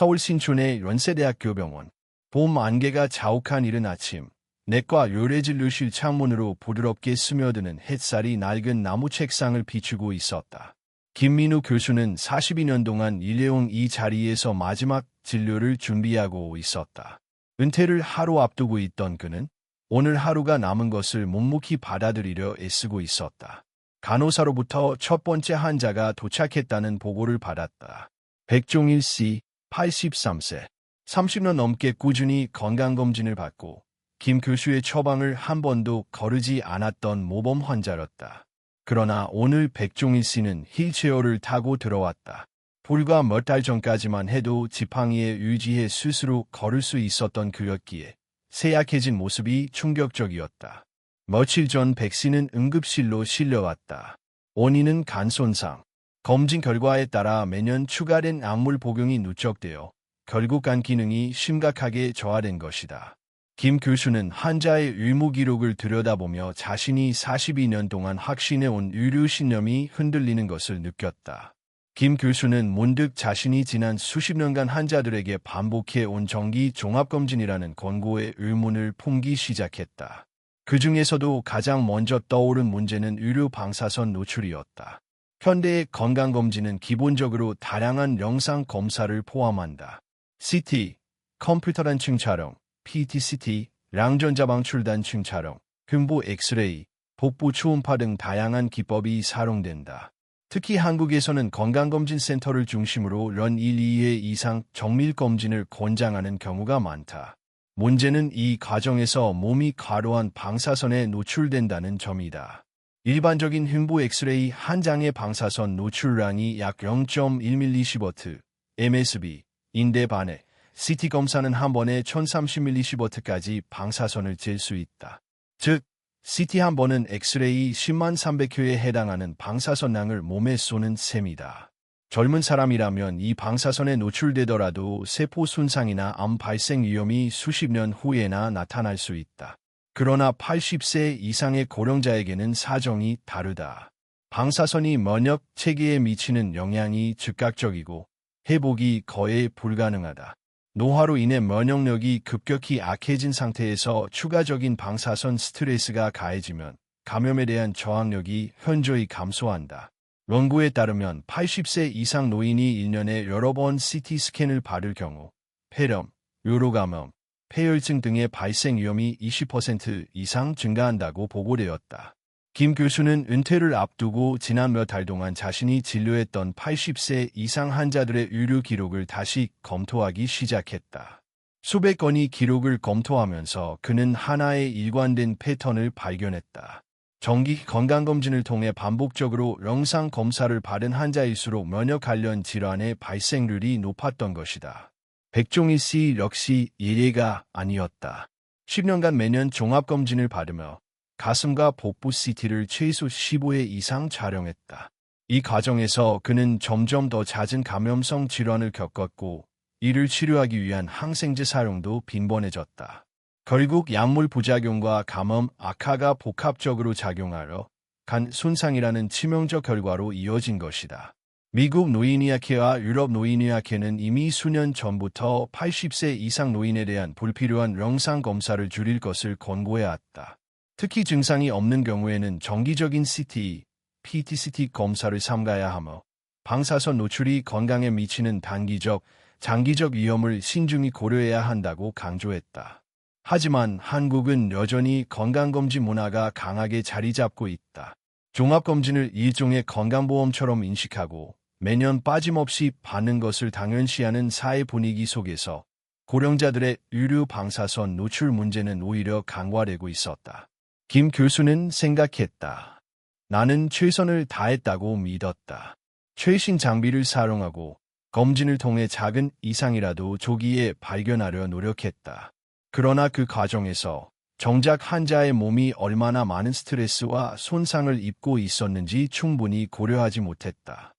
서울 신촌의 연세대학교 병원. 봄 안개가 자욱한 이른 아침, 내과 요래진료실 창문으로 부드럽게 스며드는 햇살이 낡은 나무 책상을 비추고 있었다. 김민우 교수는 42년 동안 일해온 이 자리에서 마지막 진료를 준비하고 있었다. 은퇴를 하루 앞두고 있던 그는 오늘 하루가 남은 것을 묵묵히 받아들이려 애쓰고 있었다. 간호사로부터 첫 번째 환자가 도착했다는 보고를 받았다. 백종일 씨, 83세. 30년 넘게 꾸준히 건강검진을 받고 김 교수의 처방을 한 번도 거르지 않았던 모범 환자였다. 그러나 오늘 백종일 씨는 휠체어를 타고 들어왔다. 불과 몇 달 전까지만 해도 지팡이에 유지해 스스로 걸을 수 있었던 그였기에 쇠약해진 모습이 충격적이었다. 며칠 전 백 씨는 응급실로 실려왔다. 원인은 간 손상. 검진 결과에 따라 매년 추가된 약물 복용이 누적되어 결국 간 기능이 심각하게 저하된 것이다. 김 교수는 환자의 의무 기록을 들여다보며 자신이 42년 동안 확신해온 의료 신념이 흔들리는 것을 느꼈다. 김 교수는 문득 자신이 지난 수십 년간 환자들에게 반복해온 정기 종합검진이라는 권고의 의문을 품기 시작했다. 그 중에서도 가장 먼저 떠오른 문제는 의료 방사선 노출이었다. 현대의 건강검진은 기본적으로 다양한 영상 검사를 포함한다. CT, 컴퓨터 단층 촬영, PET-CT, 양전자 방출 단층 촬영, 흉부 엑스레이, 복부 초음파 등 다양한 기법이 사용된다. 특히 한국에서는 건강검진센터를 중심으로 연 1, 2회 이상 정밀검진을 권장하는 경우가 많다. 문제는 이 과정에서 몸이 과도한 방사선에 노출된다는 점이다. 일반적인 흉부 엑스레이 한 장의 방사선 노출량이 약 0.1mV, MSV,인데 반해 CT 검사는 한 번에 1030mV까지 방사선을 잴 수 있다. 즉, CT 한 번은 엑스레이 10만 300회에 해당하는 방사선량을 몸에 쏘는 셈이다. 젊은 사람이라면 이 방사선에 노출되더라도 세포 손상이나 암 발생 위험이 수십 년 후에나 나타날 수 있다. 그러나 80세 이상의 고령자에게는 사정이 다르다. 방사선이 면역 체계에 미치는 영향이 즉각적이고 회복이 거의 불가능하다. 노화로 인해 면역력이 급격히 악해진 상태에서 추가적인 방사선 스트레스가 가해지면 감염에 대한 저항력이 현저히 감소한다. 연구에 따르면 80세 이상 노인이 1년에 여러 번 CT 스캔을 받을 경우 폐렴, 요로감염, 폐혈증 등의 발생 위험이 20% 이상 증가한다고 보고되었다. 김 교수는 은퇴를 앞두고 지난 몇 달 동안 자신이 진료했던 80세 이상 환자들의 의료 기록을 다시 검토하기 시작했다. 수백 건의 기록을 검토하면서 그는 하나의 일관된 패턴을 발견했다. 정기 건강검진을 통해 반복적으로 영상 검사를 받은 환자일수록 면역 관련 질환의 발생률이 높았던 것이다. 백종일 씨 역시 예외가 아니었다. 10년간 매년 종합검진을 받으며 가슴과 복부 CT를 최소 15회 이상 촬영했다. 이 과정에서 그는 점점 더 잦은 감염성 질환을 겪었고 이를 치료하기 위한 항생제 사용도 빈번해졌다. 결국 약물 부작용과 감염 악화가 복합적으로 작용하여 간 손상이라는 치명적 결과로 이어진 것이다. 미국 노인의학회와 유럽 노인의학회는 이미 수년 전부터 80세 이상 노인에 대한 불필요한 영상 검사를 줄일 것을 권고해왔다. 특히 증상이 없는 경우에는 정기적인 CT, PET-CT 검사를 삼가야 하며 방사선 노출이 건강에 미치는 단기적, 장기적 위험을 신중히 고려해야 한다고 강조했다. 하지만 한국은 여전히 건강검진 문화가 강하게 자리 잡고 있다. 종합검진을 일종의 건강보험처럼 인식하고 매년 빠짐없이 받는 것을 당연시하는 사회 분위기 속에서 고령자들의 의료 방사선 노출 문제는 오히려 강화되고 있었다. 김 교수는 생각했다. 나는 최선을 다했다고 믿었다. 최신 장비를 사용하고 검진을 통해 작은 이상이라도 조기에 발견하려 노력했다. 그러나 그 과정에서 정작 환자의 몸이 얼마나 많은 스트레스와 손상을 입고 있었는지 충분히 고려하지 못했다.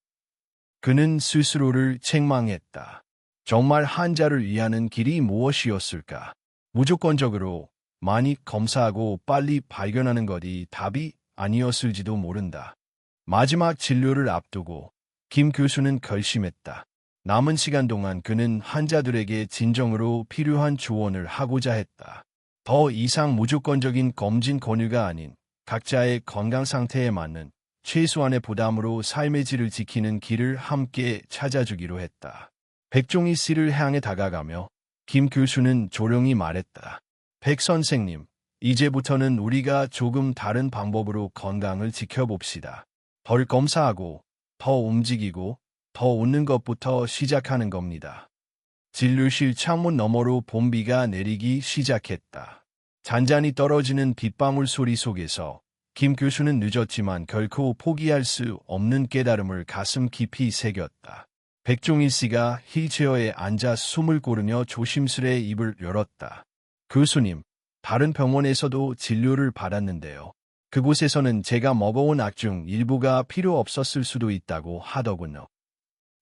그는 스스로를 책망했다. 정말 환자를 위하는 길이 무엇이었을까? 무조건적으로 많이 검사하고 빨리 발견하는 것이 답이 아니었을지도 모른다. 마지막 진료를 앞두고 김 교수는 결심했다. 남은 시간 동안 그는 환자들에게 진정으로 필요한 조언을 하고자 했다. 더 이상 무조건적인 검진 권유가 아닌 각자의 건강 상태에 맞는 최소한의 부담으로 삶의 질을 지키는 길을 함께 찾아주기로 했다. 백종희 씨를 향해 다가가며 김 교수는 조용히 말했다. 백 선생님, 이제부터는 우리가 조금 다른 방법으로 건강을 지켜봅시다. 덜 검사하고, 더 움직이고, 더 웃는 것부터 시작하는 겁니다. 진료실 창문 너머로 봄비가 내리기 시작했다. 잔잔히 떨어지는 빗방울 소리 속에서 김 교수는 늦었지만 결코 포기할 수 없는 깨달음을 가슴 깊이 새겼다. 백종희 씨가 휠체어에 앉아 숨을 고르며 조심스레 입을 열었다. 교수님, 다른 병원에서도 진료를 받았는데요. 그곳에서는 제가 먹어온 약 중 일부가 필요 없었을 수도 있다고 하더군요.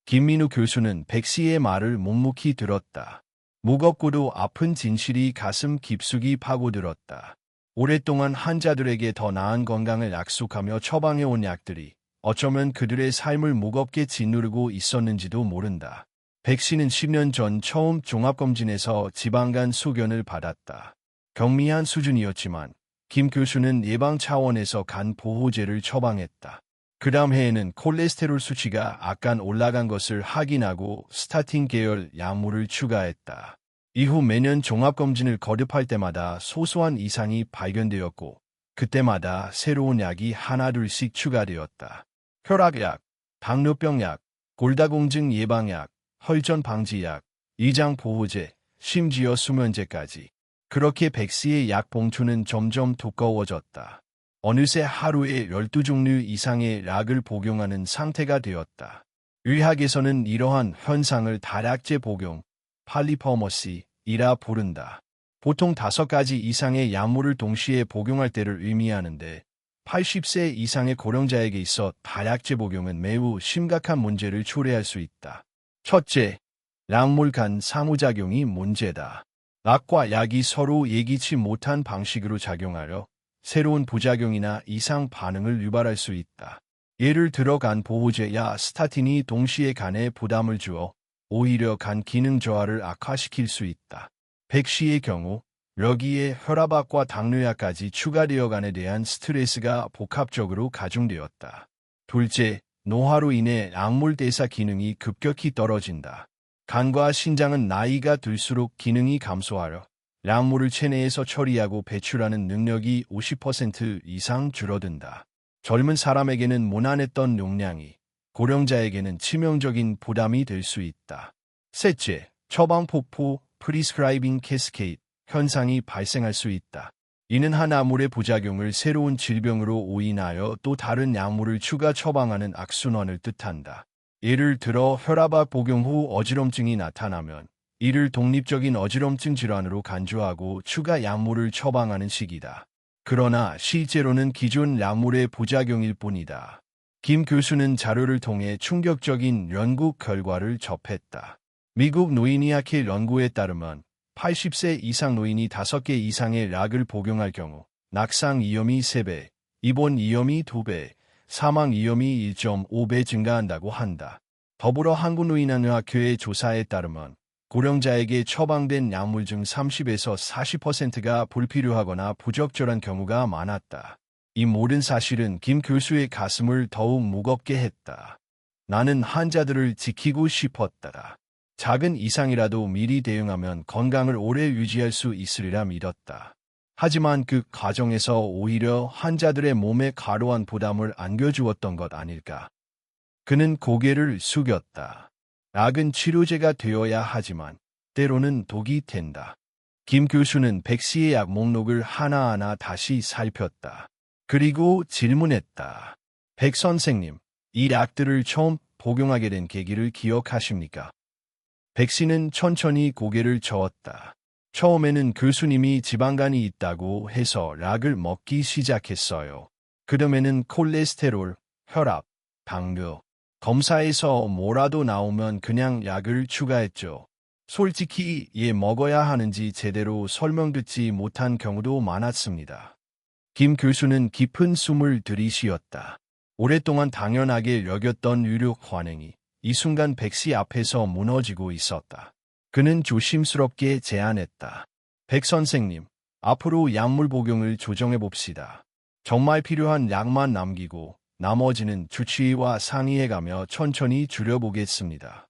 김민우 교수는 백 씨의 말을 묵묵히 들었다. 무겁고도 아픈 진실이 가슴 깊숙이 파고들었다. 오랫동안 환자들에게 더 나은 건강을 약속하며 처방해온 약들이 어쩌면 그들의 삶을 무겁게 짓누르고 있었는지도 모른다. 백 씨는 10년 전 처음 종합검진에서 지방간 소견을 받았다. 경미한 수준이었지만 김 교수는 예방 차원에서 간 보호제를 처방했다. 그 다음 해에는 콜레스테롤 수치가 약간 올라간 것을 확인하고 스타틴 계열 약물을 추가했다. 이후 매년 종합검진을 거듭할 때마다 소소한 이상이 발견되었고 그때마다 새로운 약이 하나둘씩 추가되었다. 혈압약, 당뇨병약, 골다공증 예방약, 혈전 방지약, 이장 보호제, 심지어 수면제까지. 그렇게 백 씨의 약 봉투는 점점 두꺼워졌다. 어느새 하루에 12종류 이상의 약을 복용하는 상태가 되었다. 의학에서는 이러한 현상을 다략제 복용, 팔리퍼머시이라 부른다. 보통 5가지 이상의 약물을 동시에 복용할 때를 의미하는데 80세 이상의 고령자에게 있어 다략제 복용은 매우 심각한 문제를 초래할 수 있다. 첫째, 약물 간 상호작용이 문제다. 약과 약이 서로 예기치 못한 방식으로 작용하여 새로운 부작용이나 이상 반응을 유발할 수 있다. 예를 들어 간 보호제야 스타틴이 동시에 간에 부담을 주어 오히려 간 기능 저하를 악화시킬 수 있다. 백 씨의 경우 여기에 혈압약과 당뇨약까지 추가되어 간에 대한 스트레스가 복합적으로 가중되었다. 둘째, 노화로 인해 약물 대사 기능이 급격히 떨어진다. 간과 신장은 나이가 들수록 기능이 감소하여 약물을 체내에서 처리하고 배출하는 능력이 50% 이상 줄어든다. 젊은 사람에게는 무난했던 용량이 고령자에게는 치명적인 부담이 될 수 있다. 셋째, 처방폭포 프리스크라이빙 캐스케이드 현상이 발생할 수 있다. 이는 한 약물의 부작용을 새로운 질병으로 오인하여 또 다른 약물을 추가 처방하는 악순환을 뜻한다. 예를 들어 혈압약 복용 후 어지럼증이 나타나면 이를 독립적인 어지럼증 질환으로 간주하고 추가 약물을 처방하는 식이다. 그러나 실제로는 기존 약물의 부작용일 뿐이다. 김 교수는 자료를 통해 충격적인 연구 결과를 접했다. 미국 노인의학회 연구에 따르면 80세 이상 노인이 5개 이상의 약을 복용할 경우 낙상 위험이 3배, 입원 위험이 2배, 사망 위험이 1.5배 증가한다고 한다. 더불어 한국노인의학회의 조사에 따르면 고령자에게 처방된 약물 중 30에서 40%가 불필요하거나 부적절한 경우가 많았다. 이 모든 사실은 김 교수의 가슴을 더욱 무겁게 했다. 나는 환자들을 지키고 싶었다. 작은 이상이라도 미리 대응하면 건강을 오래 유지할 수 있으리라 믿었다. 하지만 그 과정에서 오히려 환자들의 몸에 과도한 부담을 안겨주었던 것 아닐까. 그는 고개를 숙였다. 약은 치료제가 되어야 하지만 때로는 독이 된다. 김 교수는 백 씨의 약 목록을 하나하나 다시 살폈다. 그리고 질문했다. 백 선생님, 이 약들을 처음 복용하게 된 계기를 기억하십니까? 백 씨는 천천히 고개를 저었다. 처음에는 교수님이 지방간이 있다고 해서 약을 먹기 시작했어요. 그다음에는 콜레스테롤, 혈압, 당뇨, 검사에서 뭐라도 나오면 그냥 약을 추가했죠. 솔직히 얘 먹어야 하는지 제대로 설명 듣지 못한 경우도 많았습니다. 김 교수는 깊은 숨을 들이쉬었다. 오랫동안 당연하게 여겼던 유력 관행이 이 순간 백씨 앞에서 무너지고 있었다. 그는 조심스럽게 제안했다. 백 선생님, 앞으로 약물 복용을 조정해 봅시다. 정말 필요한 약만 남기고 나머지는 주치의와 상의해가며 천천히 줄여보겠습니다.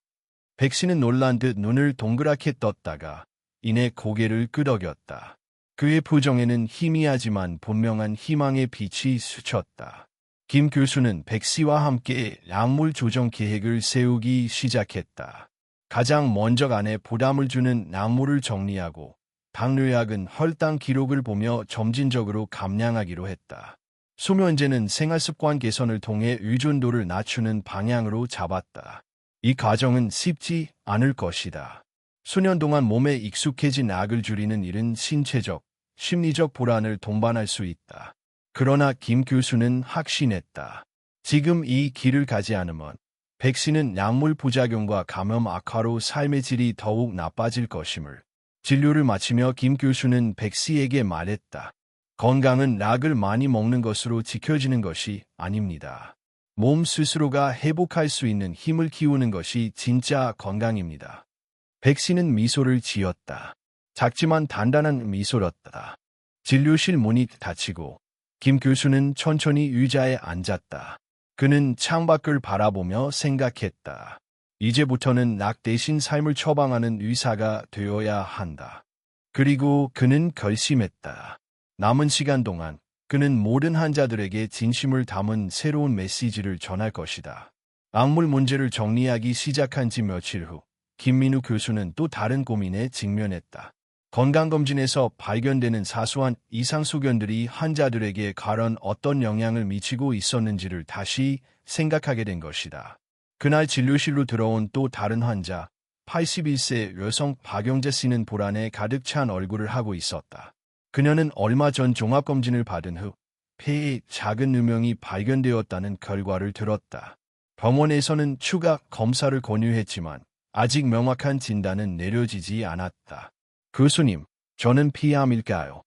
백씨는 놀란 듯 눈을 동그랗게 떴다가 이내 고개를 끄덕였다. 그의 표정에는 희미하지만 분명한 희망의 빛이 스쳤다. 김 교수는 백씨와 함께 약물 조정 계획을 세우기 시작했다. 가장 먼저 간에 부담을 주는 약물을 정리하고 당뇨약은 혈당 기록을 보며 점진적으로 감량하기로 했다. 수면제는 생활습관 개선을 통해 의존도를 낮추는 방향으로 잡았다. 이 과정은 쉽지 않을 것이다. 수년 동안 몸에 익숙해진 약을 줄이는 일은 신체적, 심리적 불안을 동반할 수 있다. 그러나 김 교수는 확신했다. 지금 이 길을 가지 않으면 백씨는 약물 부작용과 감염 악화로 삶의 질이 더욱 나빠질 것임을. 진료를 마치며 김 교수는 백씨에게 말했다. 건강은 약을 많이 먹는 것으로 지켜지는 것이 아닙니다. 몸 스스로가 회복할 수 있는 힘을 키우는 것이 진짜 건강입니다. 백씨는 미소를 지었다. 작지만 단단한 미소였다. 진료실 문이 닫히고 김 교수는 천천히 의자에 앉았다. 그는 창밖을 바라보며 생각했다. 이제부터는 약 대신 삶을 처방하는 의사가 되어야 한다. 그리고 그는 결심했다. 남은 시간 동안 그는 모든 환자들에게 진심을 담은 새로운 메시지를 전할 것이다. 약물 문제를 정리하기 시작한 지 며칠 후 김민우 교수는 또 다른 고민에 직면했다. 건강검진에서 발견되는 사소한 이상 소견들이 환자들에게 과연 어떤 영향을 미치고 있었는지를 다시 생각하게 된 것이다. 그날 진료실로 들어온 또 다른 환자, 81세 여성 박영재 씨는 불안에 가득 찬 얼굴을 하고 있었다. 그녀는 얼마 전 종합검진을 받은 후 폐에 작은 음영이 발견되었다는 결과를 들었다. 병원에서는 추가 검사를 권유했지만 아직 명확한 진단은 내려지지 않았다. 교수님, 저는 피암일까요?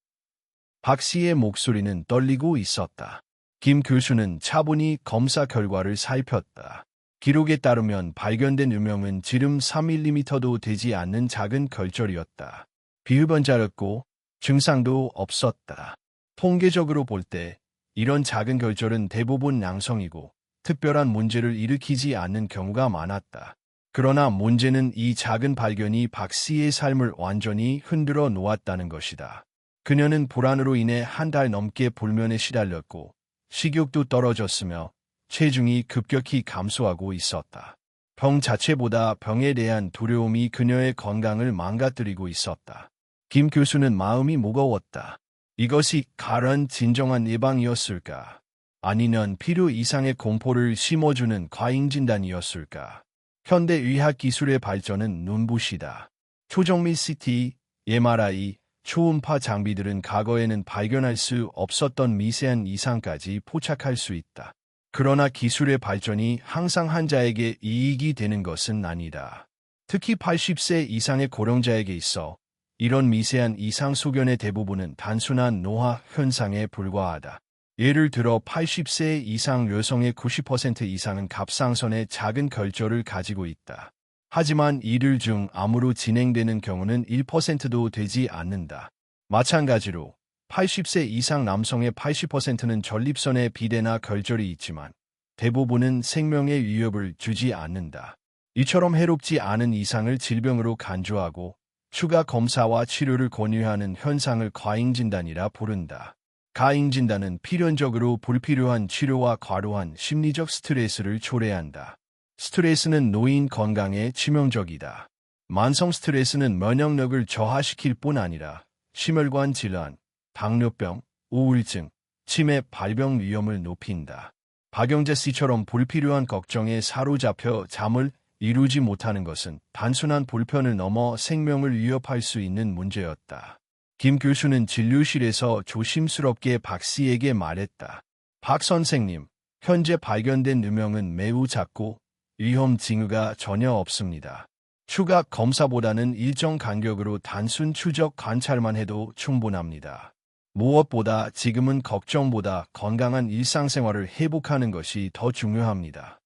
박 씨의 목소리는 떨리고 있었다. 김 교수는 차분히 검사 결과를 살폈다. 기록에 따르면 발견된 음영은 지름 3mm도 되지 않는 작은 결절이었다. 비흡연자였고 증상도 없었다. 통계적으로 볼 때 이런 작은 결절은 대부분 양성이고 특별한 문제를 일으키지 않는 경우가 많았다. 그러나 문제는 이 작은 발견이 박 씨의 삶을 완전히 흔들어 놓았다는 것이다. 그녀는 불안으로 인해 한 달 넘게 불면에 시달렸고 식욕도 떨어졌으며 체중이 급격히 감소하고 있었다. 병 자체보다 병에 대한 두려움이 그녀의 건강을 망가뜨리고 있었다. 김 교수는 마음이 무거웠다. 이것이 과연 진정한 예방이었을까? 아니면 필요 이상의 공포를 심어주는 과잉 진단이었을까? 현대 의학 기술의 발전은 눈부시다. 초정밀 CT, MRI, 초음파 장비들은 과거에는 발견할 수 없었던 미세한 이상까지 포착할 수 있다. 그러나 기술의 발전이 항상 환자에게 이익이 되는 것은 아니다. 특히 80세 이상의 고령자에게 있어 이런 미세한 이상 소견의 대부분은 단순한 노화 현상에 불과하다. 예를 들어 80세 이상 여성의 90% 이상은 갑상선에 작은 결절을 가지고 있다. 하지만 이들 중 암으로 진행되는 경우는 1%도 되지 않는다. 마찬가지로 80세 이상 남성의 80%는 전립선에 비대나 결절이 있지만 대부분은 생명에 위협을 주지 않는다. 이처럼 해롭지 않은 이상을 질병으로 간주하고 추가 검사와 치료를 권유하는 현상을 과잉진단이라 부른다. 과잉진단은 필연적으로 불필요한 치료와 과도한 심리적 스트레스를 초래한다. 스트레스는 노인 건강에 치명적이다. 만성 스트레스는 면역력을 저하시킬 뿐 아니라 심혈관 질환, 당뇨병, 우울증, 치매 발병 위험을 높인다. 박영재 씨처럼 불필요한 걱정에 사로잡혀 잠을 이루지 못하는 것은 단순한 불편을 넘어 생명을 위협할 수 있는 문제였다. 김 교수는 진료실에서 조심스럽게 박 씨에게 말했다. 박 선생님, 현재 발견된 음영은 매우 작고 위험 징후가 전혀 없습니다. 추가 검사보다는 일정 간격으로 단순 추적 관찰만 해도 충분합니다. 무엇보다 지금은 걱정보다 건강한 일상생활을 회복하는 것이 더 중요합니다.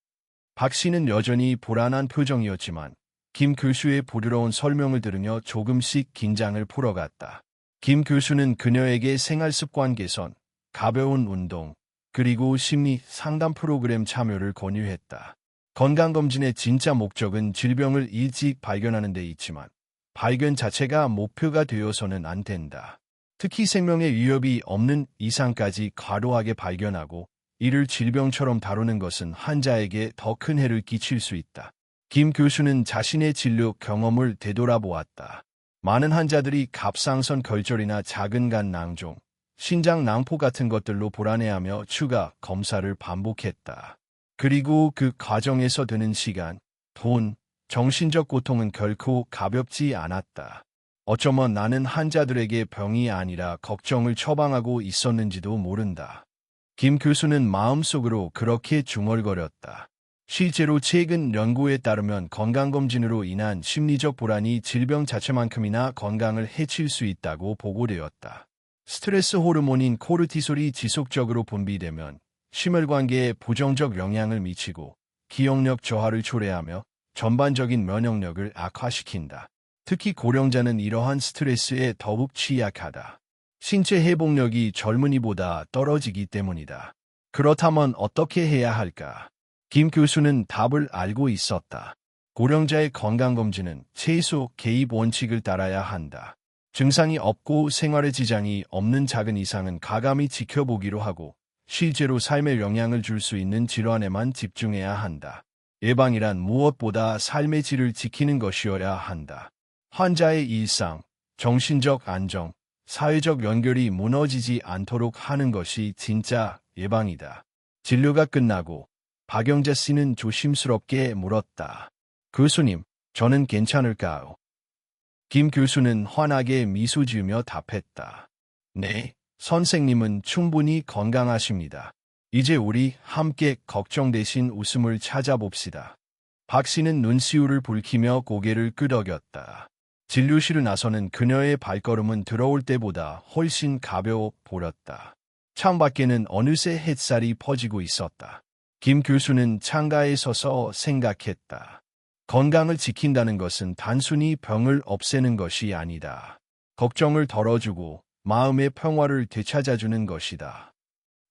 박 씨는 여전히 불안한 표정이었지만 김 교수의 부드러운 설명을 들으며 조금씩 긴장을 풀어갔다. 김 교수는 그녀에게 생활습관 개선, 가벼운 운동, 그리고 심리 상담 프로그램 참여를 권유했다. 건강검진의 진짜 목적은 질병을 일찍 발견하는 데 있지만 발견 자체가 목표가 되어서는 안 된다. 특히 생명의 위협이 없는 이상까지 과도하게 발견하고 이를 질병처럼 다루는 것은 환자에게 더 큰 해를 끼칠 수 있다. 김 교수는 자신의 진료 경험을 되돌아보았다. 많은 환자들이 갑상선 결절이나 작은 간 낭종, 신장 낭포 같은 것들로 불안해하며 추가 검사를 반복했다. 그리고 그 과정에서 드는 시간, 돈, 정신적 고통은 결코 가볍지 않았다. 어쩌면 나는 환자들에게 병이 아니라 걱정을 처방하고 있었는지도 모른다. 김 교수는 마음속으로 그렇게 중얼거렸다. 실제로 최근 연구에 따르면 건강검진으로 인한 심리적 불안이 질병 자체만큼이나 건강을 해칠 수 있다고 보고되었다. 스트레스 호르몬인 코르티솔이 지속적으로 분비되면 심혈관계에 부정적 영향을 미치고 기억력 저하를 초래하며 전반적인 면역력을 악화시킨다. 특히 고령자는 이러한 스트레스에 더욱 취약하다. 신체 회복력이 젊은이보다 떨어지기 때문이다. 그렇다면 어떻게 해야 할까? 김 교수는 답을 알고 있었다. 고령자의 건강검진은 최소 개입 원칙을 따라야 한다. 증상이 없고 생활에 지장이 없는 작은 이상은 과감히 지켜보기로 하고 실제로 삶에 영향을 줄 수 있는 질환에만 집중해야 한다. 예방이란 무엇보다 삶의 질을 지키는 것이어야 한다. 환자의 일상, 정신적 안정, 사회적 연결이 무너지지 않도록 하는 것이 진짜 예방이다. 진료가 끝나고 박영자 씨는 조심스럽게 물었다. 교수님, 저는 괜찮을까요? 김 교수는 환하게 미소 지으며 답했다. 네, 선생님은 충분히 건강하십니다. 이제 우리 함께 걱정되신 웃음을 찾아봅시다. 박 씨는 눈시울을 붉히며 고개를 끄덕였다. 진료실을 나서는 그녀의 발걸음은 들어올 때보다 훨씬 가벼워 보였다. 창밖에는 어느새 햇살이 퍼지고 있었다. 김 교수는 창가에 서서 생각했다. 건강을 지킨다는 것은 단순히 병을 없애는 것이 아니다. 걱정을 덜어주고 마음의 평화를 되찾아주는 것이다.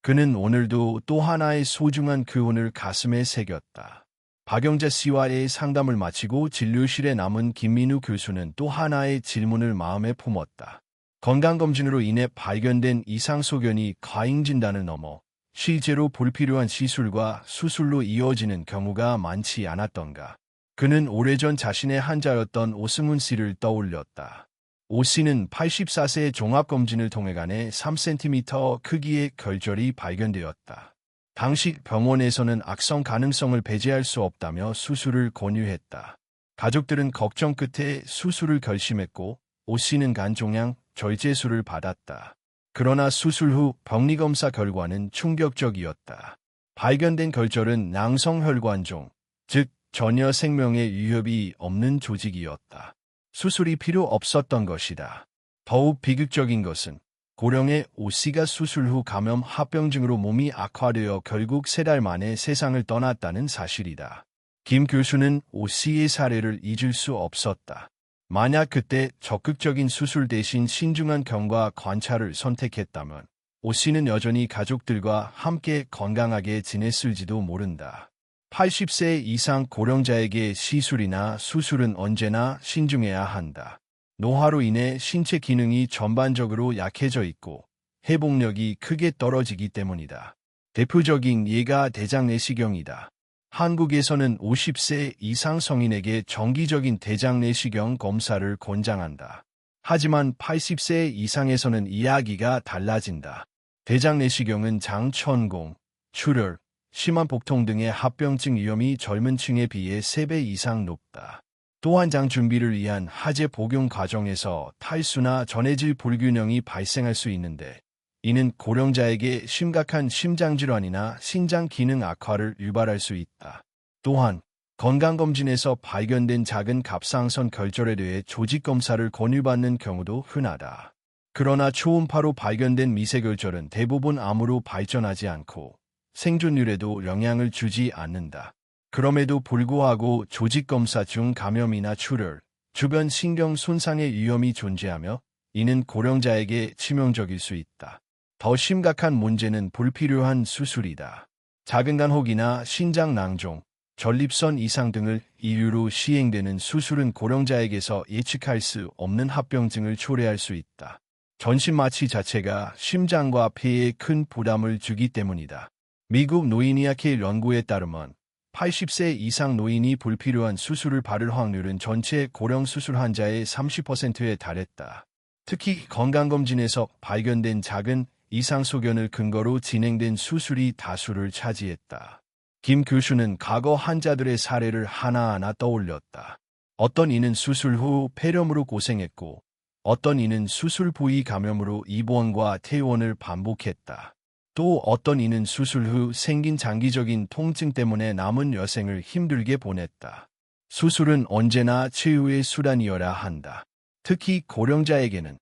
그는 오늘도 또 하나의 소중한 교훈을 가슴에 새겼다. 박영자 씨와의 상담을 마치고 진료실에 남은 김민우 교수는 또 하나의 질문을 마음에 품었다. 건강검진으로 인해 발견된 이상소견이 과잉진단을 넘어 실제로 불필요한 시술과 수술로 이어지는 경우가 많지 않았던가. 그는 오래전 자신의 환자였던 오승훈 씨를 떠올렸다. 오 씨는 84세 종합검진을 통해 간에 3cm 크기의 결절이 발견되었다. 당시 병원에서는 악성 가능성을 배제할 수 없다며 수술을 권유했다. 가족들은 걱정 끝에 수술을 결심했고 오 씨는 간종양 절제술을 받았다. 그러나 수술 후 병리검사 결과는 충격적이었다. 발견된 결절은 낭성혈관종, 즉 전혀 생명에 위협이 없는 조직이었다. 수술이 필요 없었던 것이다. 더욱 비극적인 것은 고령의 오 씨가 수술 후 감염 합병증으로 몸이 악화되어 결국 3달 만에 세상을 떠났다는 사실이다. 김 교수는 오 씨의 사례를 잊을 수 없었다. 만약 그때 적극적인 수술 대신 신중한 경과 관찰을 선택했다면 오 씨는 여전히 가족들과 함께 건강하게 지냈을지도 모른다. 80세 이상 고령자에게 시술이나 수술은 언제나 신중해야 한다. 노화로 인해 신체 기능이 전반적으로 약해져 있고 회복력이 크게 떨어지기 때문이다. 대표적인 예가 대장내시경이다. 한국에서는 50세 이상 성인에게 정기적인 대장내시경 검사를 권장한다. 하지만 80세 이상에서는 이야기가 달라진다. 대장내시경은 장 천공, 출혈, 심한 복통 등의 합병증 위험이 젊은 층에 비해 3배 이상 높다. 또한 장 준비를 위한 하제 복용 과정에서 탈수나 전해질 불균형이 발생할 수 있는데 이는 고령자에게 심각한 심장질환이나 신장 기능 악화를 유발할 수 있다. 또한 건강검진에서 발견된 작은 갑상선 결절에 대해 조직검사를 권유받는 경우도 흔하다. 그러나 초음파로 발견된 미세결절은 대부분 암으로 발전하지 않고 생존율에도 영향을 주지 않는다. 그럼에도 불구하고 조직검사 중 감염이나 출혈, 주변 신경 손상의 위험이 존재하며 이는 고령자에게 치명적일 수 있다. 더 심각한 문제는 불필요한 수술이다. 작은 간혹이나 신장 낭종, 전립선 이상 등을 이유로 시행되는 수술은 고령자에게서 예측할 수 없는 합병증을 초래할 수 있다. 전신 마취 자체가 심장과 폐에 큰 부담을 주기 때문이다. 미국 노인의학회 연구에 따르면 80세 이상 노인이 불필요한 수술을 받을 확률은 전체 고령 수술 환자의 30%에 달했다. 특히 건강검진에서 발견된 작은 이상 소견을 근거로 진행된 수술이 다수를 차지했다. 김 교수는 과거 환자들의 사례를 하나하나 떠올렸다. 어떤 이는 수술 후 폐렴으로 고생했고, 어떤 이는 수술 부위 감염으로 입원과 퇴원을 반복했다. 또 어떤 이는 수술 후 생긴 장기적인 통증 때문에 남은 여생을 힘들게 보냈다. 수술은 언제나 최후의 수단이어야 한다. 특히 고령자에게는.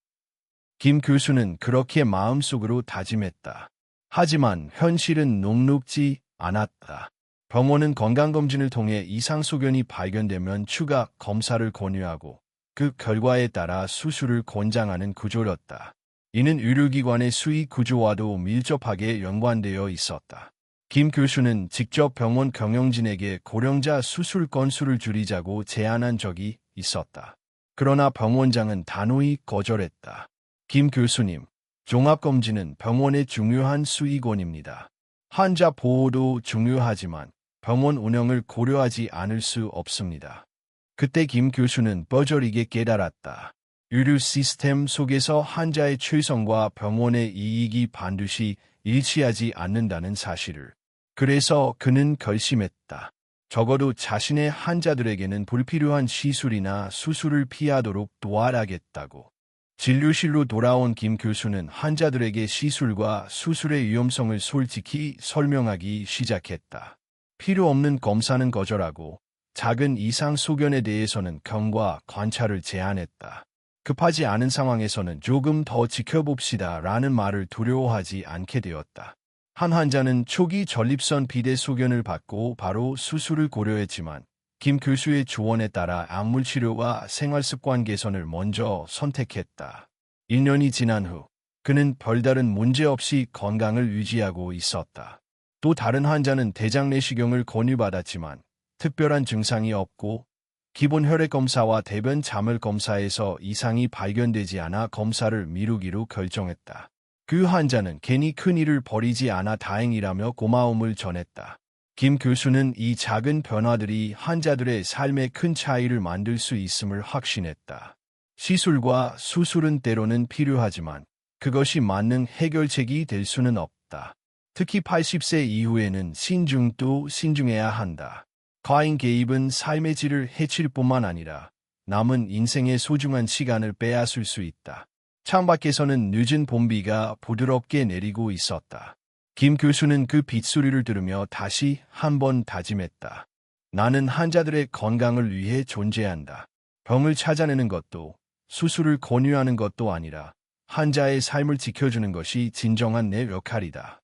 김 교수는 그렇게 마음속으로 다짐했다. 하지만 현실은 녹록지 않았다. 병원은 건강검진을 통해 이상 소견이 발견되면 추가 검사를 권유하고 그 결과에 따라 수술을 권장하는 구조였다. 이는 의료기관의 수익 구조와도 밀접하게 연관되어 있었다. 김 교수는 직접 병원 경영진에게 고령자 수술 건수를 줄이자고 제안한 적이 있었다. 그러나 병원장은 단호히 거절했다. 김 교수님, 종합검진은 병원의 중요한 수익원입니다. 환자 보호도 중요하지만 병원 운영을 고려하지 않을 수 없습니다. 그때 김 교수는 뻐저리게 깨달았다. 의료 시스템 속에서 환자의 최선과 병원의 이익이 반드시 일치하지 않는다는 사실을. 그래서 그는 결심했다. 적어도 자신의 환자들에게는 불필요한 시술이나 수술을 피하도록 도와야겠다고. 진료실로 돌아온 김 교수는 환자들에게 시술과 수술의 위험성을 솔직히 설명하기 시작했다. 필요 없는 검사는 거절하고 작은 이상 소견에 대해서는 경과 관찰을 제안했다. 급하지 않은 상황에서는 조금 더 지켜봅시다 라는 말을 두려워하지 않게 되었다. 한 환자는 초기 전립선 비대 소견을 받고 바로 수술을 고려했지만 김 교수의 조언에 따라 약물 치료와 생활습관 개선을 먼저 선택했다. 1년이 지난 후 그는 별다른 문제 없이 건강을 유지하고 있었다. 또 다른 환자는 대장 내시경을 권유받았지만 특별한 증상이 없고 기본 혈액 검사와 대변 자물 검사에서 이상이 발견되지 않아 검사를 미루기로 결정했다. 그 환자는 괜히 큰일을 벌이지 않아 다행이라며 고마움을 전했다. 김 교수는 이 작은 변화들이 환자들의 삶에 큰 차이를 만들 수 있음을 확신했다. 시술과 수술은 때로는 필요하지만 그것이 만능 해결책이 될 수는 없다. 특히 80세 이후에는 신중해야 한다. 과잉 개입은 삶의 질을 해칠 뿐만 아니라 남은 인생의 소중한 시간을 빼앗을 수 있다. 창밖에서는 늦은 봄비가 부드럽게 내리고 있었다. 김 교수는 그 빗소리를 들으며 다시 한번 다짐했다. 나는 환자들의 건강을 위해 존재한다. 병을 찾아내는 것도 수술을 권유하는 것도 아니라 환자의 삶을 지켜주는 것이 진정한 내 역할이다.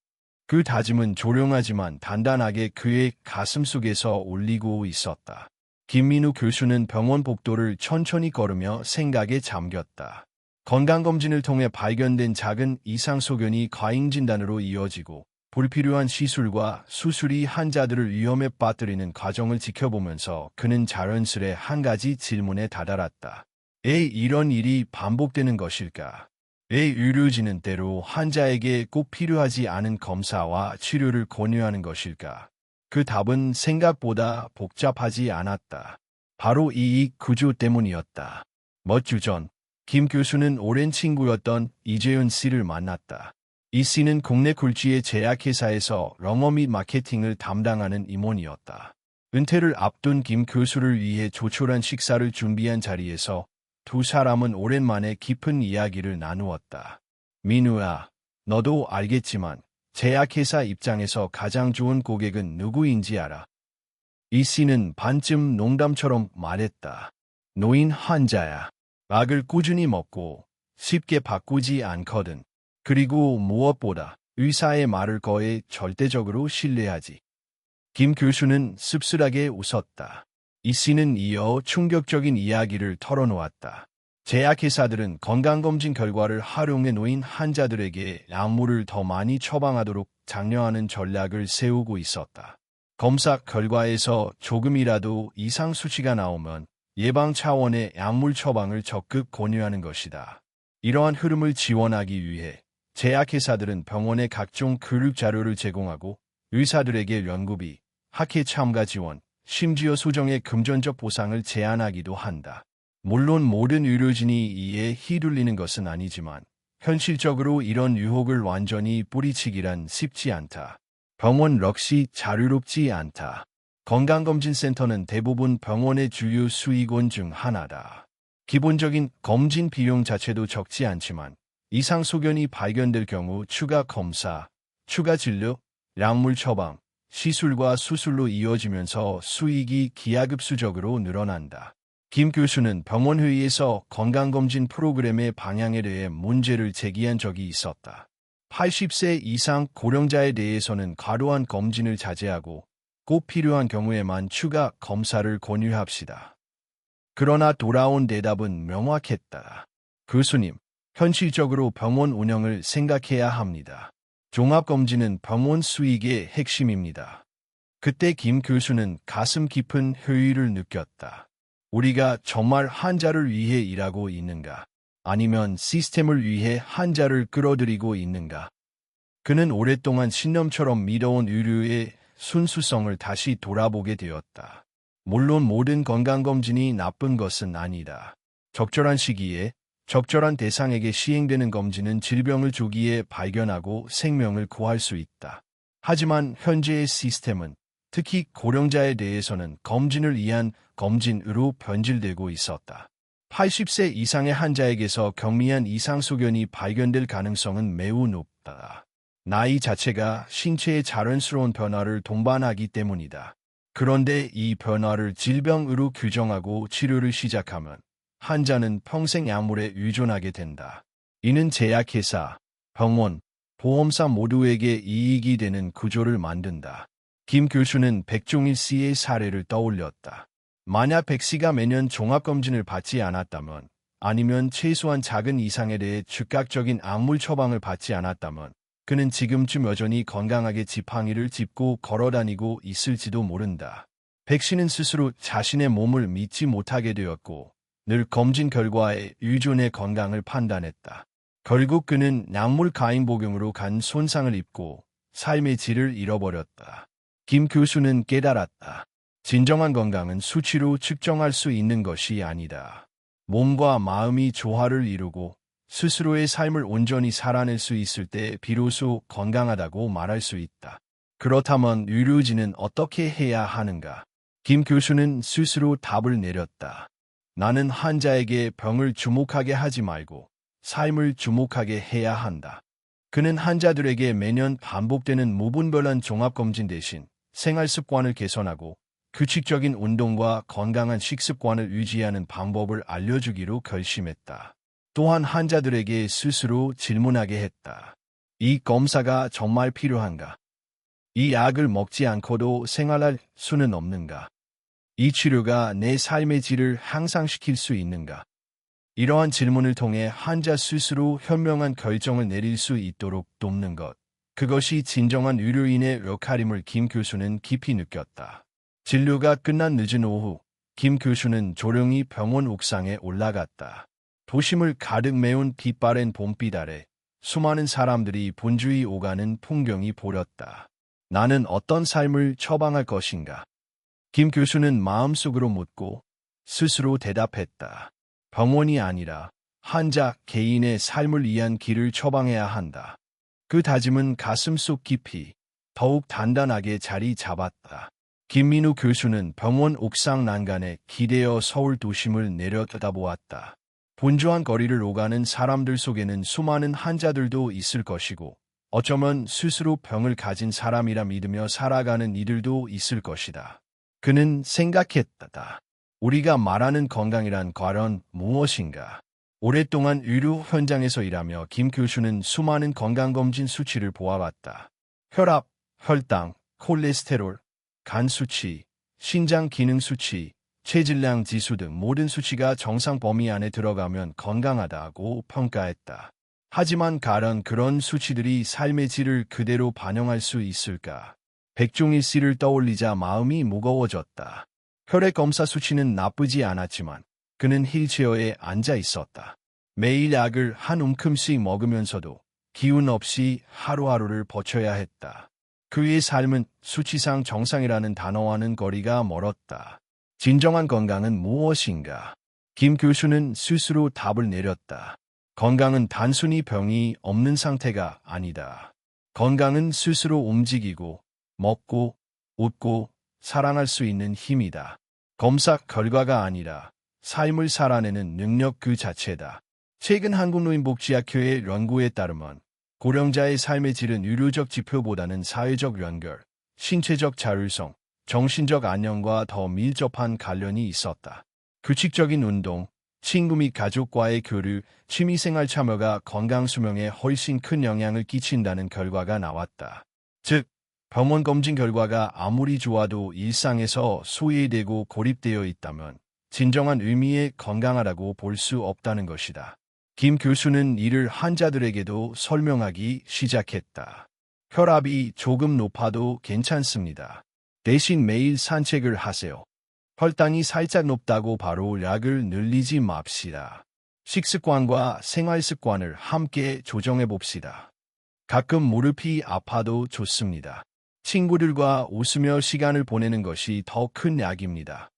그 다짐은 조용하지만 단단하게 그의 가슴속에서 울리고 있었다. 김민우 교수는 병원 복도를 천천히 걸으며 생각에 잠겼다. 건강검진을 통해 발견된 작은 이상 소견이 과잉 진단으로 이어지고 불필요한 시술과 수술이 환자들을 위험에 빠뜨리는 과정을 지켜보면서 그는 자연스레 한 가지 질문에 다다랐다. 왜 이런 일이 반복되는 것일까? 왜 의료진은 때로 환자에게 꼭 필요하지 않은 검사와 치료를 권유하는 것일까? 그 답은 생각보다 복잡하지 않았다. 바로 이익 구조 때문이었다. 몇 주 전, 김 교수는 오랜 친구였던 이재윤 씨를 만났다. 이 씨는 국내 굴지의 제약회사에서 영업 및 마케팅을 담당하는 임원이었다. 은퇴를 앞둔 김 교수를 위해 조촐한 식사를 준비한 자리에서 두 사람은 오랜만에 깊은 이야기를 나누었다. 민우야, 너도 알겠지만 제약회사 입장에서 가장 좋은 고객은 누구인지 알아? 이 씨는 반쯤 농담처럼 말했다. 노인 환자야. 약을 꾸준히 먹고 쉽게 바꾸지 않거든. 그리고 무엇보다 의사의 말을 거의 절대적으로 신뢰하지. 김 교수는 씁쓸하게 웃었다. 이 씨는 이어 충격적인 이야기를 털어놓았다. 제약회사들은 건강검진 결과를 활용해 놓인 환자들에게 약물을 더 많이 처방하도록 장려하는 전략을 세우고 있었다. 검사 결과에서 조금이라도 이상 수치가 나오면 예방 차원의 약물 처방을 적극 권유하는 것이다. 이러한 흐름을 지원하기 위해 제약회사들은 병원에 각종 교육 자료를 제공하고 의사들에게 연구비, 학회 참가 지원, 심지어 소정의 금전적 보상을 제안하기도 한다. 물론 모든 의료진이 이에 휘둘리는 것은 아니지만 현실적으로 이런 유혹을 완전히 뿌리치기란 쉽지 않다. 병원 역시 자유롭지 않다. 건강검진센터는 대부분 병원의 주요 수익원 중 하나다. 기본적인 검진 비용 자체도 적지 않지만 이상 소견이 발견될 경우 추가 검사, 추가 진료, 약물 처방, 시술과 수술로 이어지면서 수익이 기하급수적으로 늘어난다. 김 교수는 병원회의에서 건강검진 프로그램의 방향에 대해 문제를 제기한 적이 있었다. 80세 이상 고령자에 대해서는 과도한 검진을 자제하고 꼭 필요한 경우에만 추가 검사를 권유합시다. 그러나 돌아온 대답은 명확했다. 교수님, 현실적으로 병원 운영을 생각해야 합니다. 종합검진은 병원 수익의 핵심입니다. 그때 김 교수는 가슴 깊은 회의를 느꼈다. 우리가 정말 환자를 위해 일하고 있는가? 아니면 시스템을 위해 환자를 끌어들이고 있는가? 그는 오랫동안 신념처럼 믿어온 의료의 순수성을 다시 돌아보게 되었다. 물론 모든 건강검진이 나쁜 것은 아니다. 적절한 시기에 적절한 대상에게 시행되는 검진은 질병을 조기에 발견하고 생명을 구할 수 있다. 하지만 현재의 시스템은 특히 고령자에 대해서는 검진을 위한 검진으로 변질되고 있었다. 80세 이상의 환자에게서 경미한 이상 소견이 발견될 가능성은 매우 높다. 나이 자체가 신체의 자연스러운 변화를 동반하기 때문이다. 그런데 이 변화를 질병으로 규정하고 치료를 시작하면 환자는 평생 약물에 의존하게 된다. 이는 제약회사, 병원, 보험사 모두에게 이익이 되는 구조를 만든다. 김 교수는 백종일 씨의 사례를 떠올렸다. 만약 백 씨가 매년 종합검진을 받지 않았다면, 아니면 최소한 작은 이상에 대해 즉각적인 약물 처방을 받지 않았다면, 그는 지금쯤 여전히 건강하게 지팡이를 짚고 걸어다니고 있을지도 모른다. 백 씨는 스스로 자신의 몸을 믿지 못하게 되었고, 늘 검진 결과에 의존해 건강을 판단했다. 결국 그는 약물 과잉 복용으로 간 손상을 입고 삶의 질을 잃어버렸다. 김 교수는 깨달았다. 진정한 건강은 수치로 측정할 수 있는 것이 아니다. 몸과 마음이 조화를 이루고 스스로의 삶을 온전히 살아낼 수 있을 때 비로소 건강하다고 말할 수 있다. 그렇다면 의료진은 어떻게 해야 하는가? 김 교수는 스스로 답을 내렸다. 나는 환자에게 병을 주목하게 하지 말고 삶을 주목하게 해야 한다. 그는 환자들에게 매년 반복되는 무분별한 종합검진 대신 생활습관을 개선하고 규칙적인 운동과 건강한 식습관을 유지하는 방법을 알려주기로 결심했다. 또한 환자들에게 스스로 질문하게 했다. 이 검사가 정말 필요한가? 이 약을 먹지 않고도 생활할 수는 없는가? 이 치료가 내 삶의 질을 향상시킬 수 있는가? 이러한 질문을 통해 환자 스스로 현명한 결정을 내릴 수 있도록 돕는 것. 그것이 진정한 의료인의 역할임을 김 교수는 깊이 느꼈다. 진료가 끝난 늦은 오후, 김 교수는 조용히 병원 옥상에 올라갔다. 도심을 가득 메운 빛바랜 봄빛 아래 수많은 사람들이 분주히 오가는 풍경이 보였다. 나는 어떤 삶을 처방할 것인가? 김 교수는 마음속으로 묻고 스스로 대답했다. 병원이 아니라 환자 개인의 삶을 위한 길을 처방해야 한다. 그 다짐은 가슴속 깊이 더욱 단단하게 자리 잡았다. 김민우 교수는 병원 옥상 난간에 기대어 서울 도심을 내려다보았다. 분주한 거리를 오가는 사람들 속에는 수많은 환자들도 있을 것이고 어쩌면 스스로 병을 가진 사람이라 믿으며 살아가는 이들도 있을 것이다. 그는 생각했다. 우리가 말하는 건강이란 과연 무엇인가? 오랫동안 의료 현장에서 일하며 김 교수는 수많은 건강검진 수치를 보아왔다. 혈압, 혈당, 콜레스테롤, 간 수치, 신장 기능 수치, 체질량 지수 등 모든 수치가 정상 범위 안에 들어가면 건강하다고 평가했다. 하지만 가령 그런 수치들이 삶의 질을 그대로 반영할 수 있을까? 백종일 씨를 떠올리자 마음이 무거워졌다. 혈액 검사 수치는 나쁘지 않았지만 그는 휠체어에 앉아 있었다. 매일 약을 한 움큼씩 먹으면서도 기운 없이 하루하루를 버텨야 했다. 그의 삶은 수치상 정상이라는 단어와는 거리가 멀었다. 진정한 건강은 무엇인가? 김 교수는 스스로 답을 내렸다. 건강은 단순히 병이 없는 상태가 아니다. 건강은 스스로 움직이고, 먹고, 웃고, 사랑할 수 있는 힘이다. 검사 결과가 아니라 삶을 살아내는 능력 그 자체다. 최근 한국노인복지학회의 연구에 따르면 고령자의 삶의 질은 의료적 지표보다는 사회적 연결, 신체적 자율성, 정신적 안녕과 더 밀접한 관련이 있었다. 규칙적인 운동, 친구 및 가족과의 교류, 취미생활 참여가 건강 수명에 훨씬 큰 영향을 끼친다는 결과가 나왔다. 즉, 병원 검진 결과가 아무리 좋아도 일상에서 소외되고 고립되어 있다면 진정한 의미의 건강하다고 볼 수 없다는 것이다. 김 교수는 이를 환자들에게도 설명하기 시작했다. 혈압이 조금 높아도 괜찮습니다. 대신 매일 산책을 하세요. 혈당이 살짝 높다고 바로 약을 늘리지 맙시다. 식습관과 생활습관을 함께 조정해 봅시다. 가끔 무릎이 아파도 좋습니다. 친구들과 웃으며 시간을 보내는 것이 더 큰 약입니다.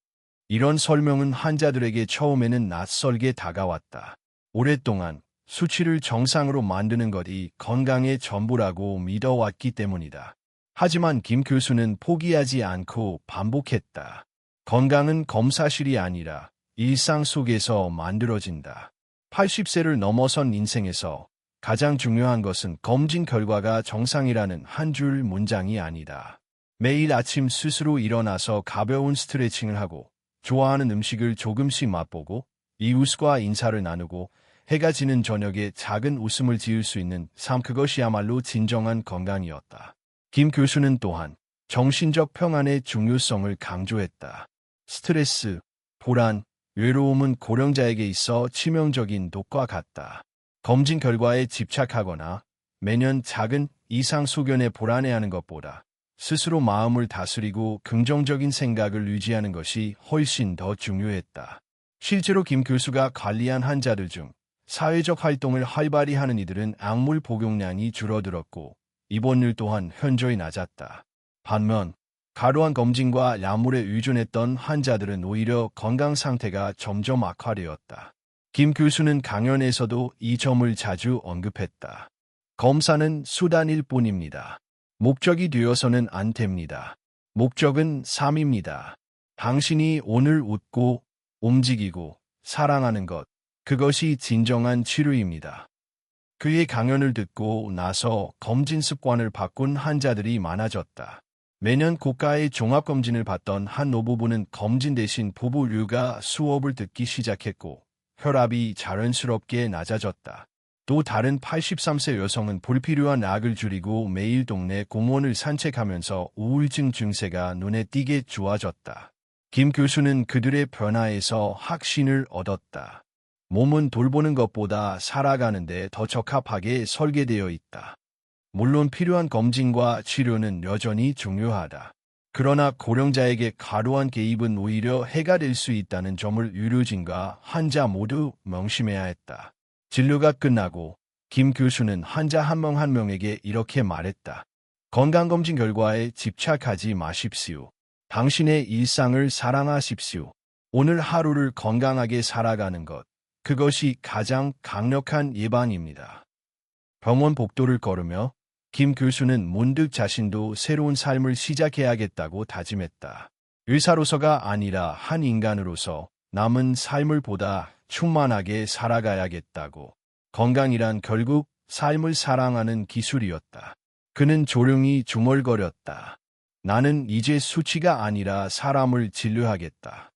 이런 설명은 환자들에게 처음에는 낯설게 다가왔다. 오랫동안 수치를 정상으로 만드는 것이 건강의 전부라고 믿어왔기 때문이다. 하지만 김 교수는 포기하지 않고 반복했다. 건강은 검사실이 아니라 일상 속에서 만들어진다. 80세를 넘어선 인생에서 가장 중요한 것은 검진 결과가 정상이라는 한 줄 문장이 아니다. 매일 아침 스스로 일어나서 가벼운 스트레칭을 하고 좋아하는 음식을 조금씩 맛보고 이웃과 인사를 나누고 해가 지는 저녁에 작은 웃음을 지을 수 있는 삶, 그것이야말로 진정한 건강이었다. 김 교수는 또한 정신적 평안의 중요성을 강조했다. 스트레스, 불안, 외로움은 고령자에게 있어 치명적인 독과 같다. 검진 결과에 집착하거나 매년 작은 이상 소견에 불안해하는 것보다 스스로 마음을 다스리고 긍정적인 생각을 유지하는 것이 훨씬 더 중요했다. 실제로 김 교수가 관리한 환자들 중 사회적 활동을 활발히 하는 이들은 약물 복용량이 줄어들었고 입원율 또한 현저히 낮았다. 반면 과도한 검진과 약물에 의존했던 환자들은 오히려 건강 상태가 점점 악화되었다. 김 교수는 강연에서도 이 점을 자주 언급했다. 검사는 수단일 뿐입니다. 목적이 되어서는 안 됩니다. 목적은 삶입니다. 당신이 오늘 웃고 움직이고 사랑하는 것, 그것이 진정한 치료입니다. 그의 강연을 듣고 나서 검진 습관을 바꾼 환자들이 많아졌다. 매년 고가의 종합검진을 받던 한 노부부는 검진 대신 부부 육아 수업을 듣기 시작했고 혈압이 자연스럽게 낮아졌다. 또 다른 83세 여성은 불필요한 약을 줄이고 매일 동네 공원을 산책하면서 우울증 증세가 눈에 띄게 좋아졌다. 김 교수는 그들의 변화에서 확신을 얻었다. 몸은 돌보는 것보다 살아가는데 더 적합하게 설계되어 있다. 물론 필요한 검진과 치료는 여전히 중요하다. 그러나 고령자에게 과도한 개입은 오히려 해가 될 수 있다는 점을 의료진과 환자 모두 명심해야 했다. 진료가 끝나고 김 교수는 환자 한 명 한 명에게 이렇게 말했다. 건강검진 결과에 집착하지 마십시오. 당신의 일상을 사랑하십시오. 오늘 하루를 건강하게 살아가는 것, 그것이 가장 강력한 예방입니다. 병원 복도를 걸으며 김 교수는 문득 자신도 새로운 삶을 시작해야겠다고 다짐했다. 의사로서가 아니라 한 인간으로서 남은 삶을 보다 충만하게 살아가야겠다고. 건강이란 결국 삶을 사랑하는 기술이었다. 그는 조용히 중얼거렸다. 나는 이제 수치가 아니라 사람을 진료하겠다.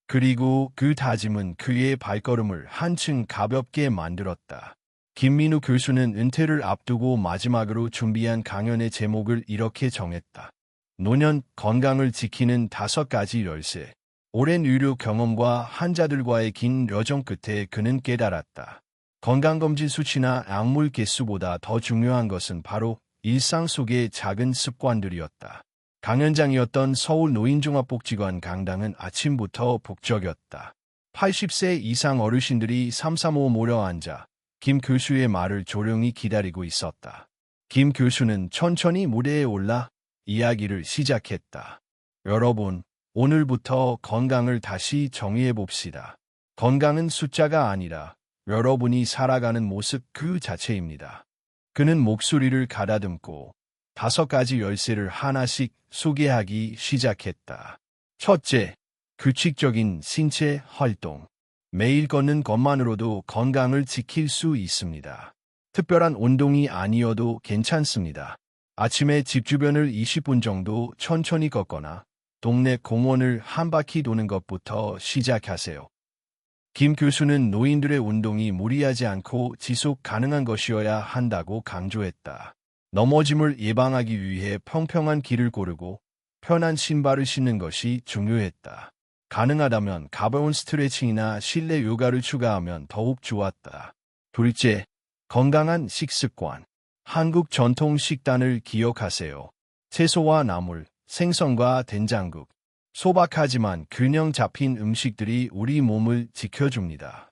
그리고 그 다짐은 그의 발걸음을 한층 가볍게 만들었다. 김민우 교수는 은퇴를 앞두고 마지막으로 준비한 강연의 제목을 이렇게 정했다. 노년 건강을 지키는 5가지 열쇠. 오랜 의료 경험과 환자들과의 긴 여정 끝에 그는 깨달았다. 건강검진 수치나 약물 개수보다 더 중요한 것은 바로 일상 속의 작은 습관들이었다. 강연장이었던 서울 노인종합복지관 강당은 아침부터 북적였다. 80세 이상 어르신들이 삼삼오오 모여 앉아 김 교수의 말을 조용히 기다리고 있었다. 김 교수는 천천히 무대에 올라 이야기를 시작했다. 여러분, 오늘부터 건강을 다시 정의해 봅시다. 건강은 숫자가 아니라 여러분이 살아가는 모습 그 자체입니다. 그는 목소리를 가다듬고 5가지 열쇠를 하나씩 소개하기 시작했다. 첫째, 규칙적인 신체 활동. 매일 걷는 것만으로도 건강을 지킬 수 있습니다. 특별한 운동이 아니어도 괜찮습니다. 아침에 집 주변을 20분 정도 천천히 걷거나 동네 공원을 한 바퀴 도는 것부터 시작하세요. 김 교수는 노인들의 운동이 무리하지 않고 지속 가능한 것이어야 한다고 강조했다. 넘어짐을 예방하기 위해 평평한 길을 고르고 편한 신발을 신는 것이 중요했다. 가능하다면 가벼운 스트레칭이나 실내 요가를 추가하면 더욱 좋았다. 둘째, 건강한 식습관. 한국 전통 식단을 기억하세요. 채소와 나물, 생선과 된장국. 소박하지만 균형 잡힌 음식들이 우리 몸을 지켜줍니다.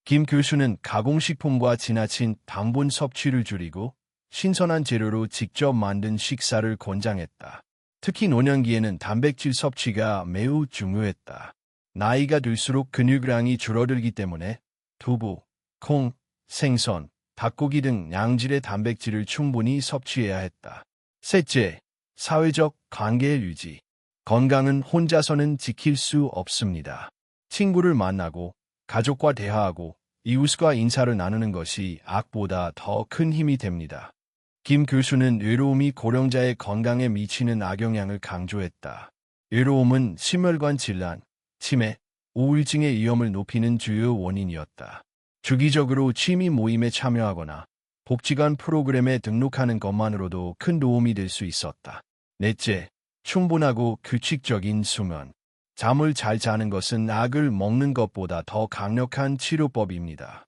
김 교수는 가공식품과 지나친 당분 섭취를 줄이고 신선한 재료로 직접 만든 식사를 권장했다. 특히 노년기에는 단백질 섭취가 매우 중요했다. 나이가 들수록 근육량이 줄어들기 때문에 두부, 콩, 생선, 닭고기 등 양질의 단백질을 충분히 섭취해야 했다. 셋째, 사회적 관계 유지. 건강은 혼자서는 지킬 수 없습니다. 친구를 만나고 가족과 대화하고 이웃과 인사를 나누는 것이 악보다 더 큰 힘이 됩니다. 김 교수는 외로움이 고령자의 건강에 미치는 악영향을 강조했다. 외로움은 심혈관 질환, 치매, 우울증의 위험을 높이는 주요 원인이었다. 주기적으로 취미 모임에 참여하거나 복지관 프로그램에 등록하는 것만으로도 큰 도움이 될 수 있었다. 넷째, 충분하고 규칙적인 수면. 잠을 잘 자는 것은 약을 먹는 것보다 더 강력한 치료법입니다.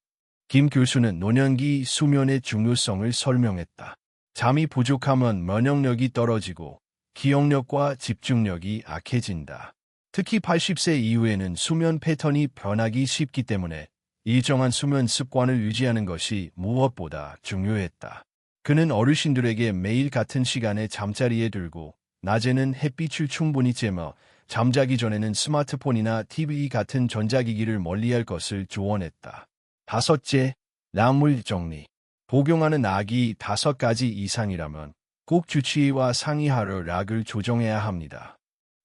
김 교수는 노년기 수면의 중요성을 설명했다. 잠이 부족하면 면역력이 떨어지고 기억력과 집중력이 악해진다. 특히 80세 이후에는 수면 패턴이 변하기 쉽기 때문에 일정한 수면 습관을 유지하는 것이 무엇보다 중요했다. 그는 어르신들에게 매일 같은 시간에 잠자리에 들고 낮에는 햇빛을 충분히 쬐며 잠자기 전에는 스마트폰이나 TV 같은 전자기기를 멀리할 것을 조언했다. 다섯째, 약물 정리. 복용하는 약이 5가지 이상이라면 꼭 주치의와 상의하러 약을 조정해야 합니다.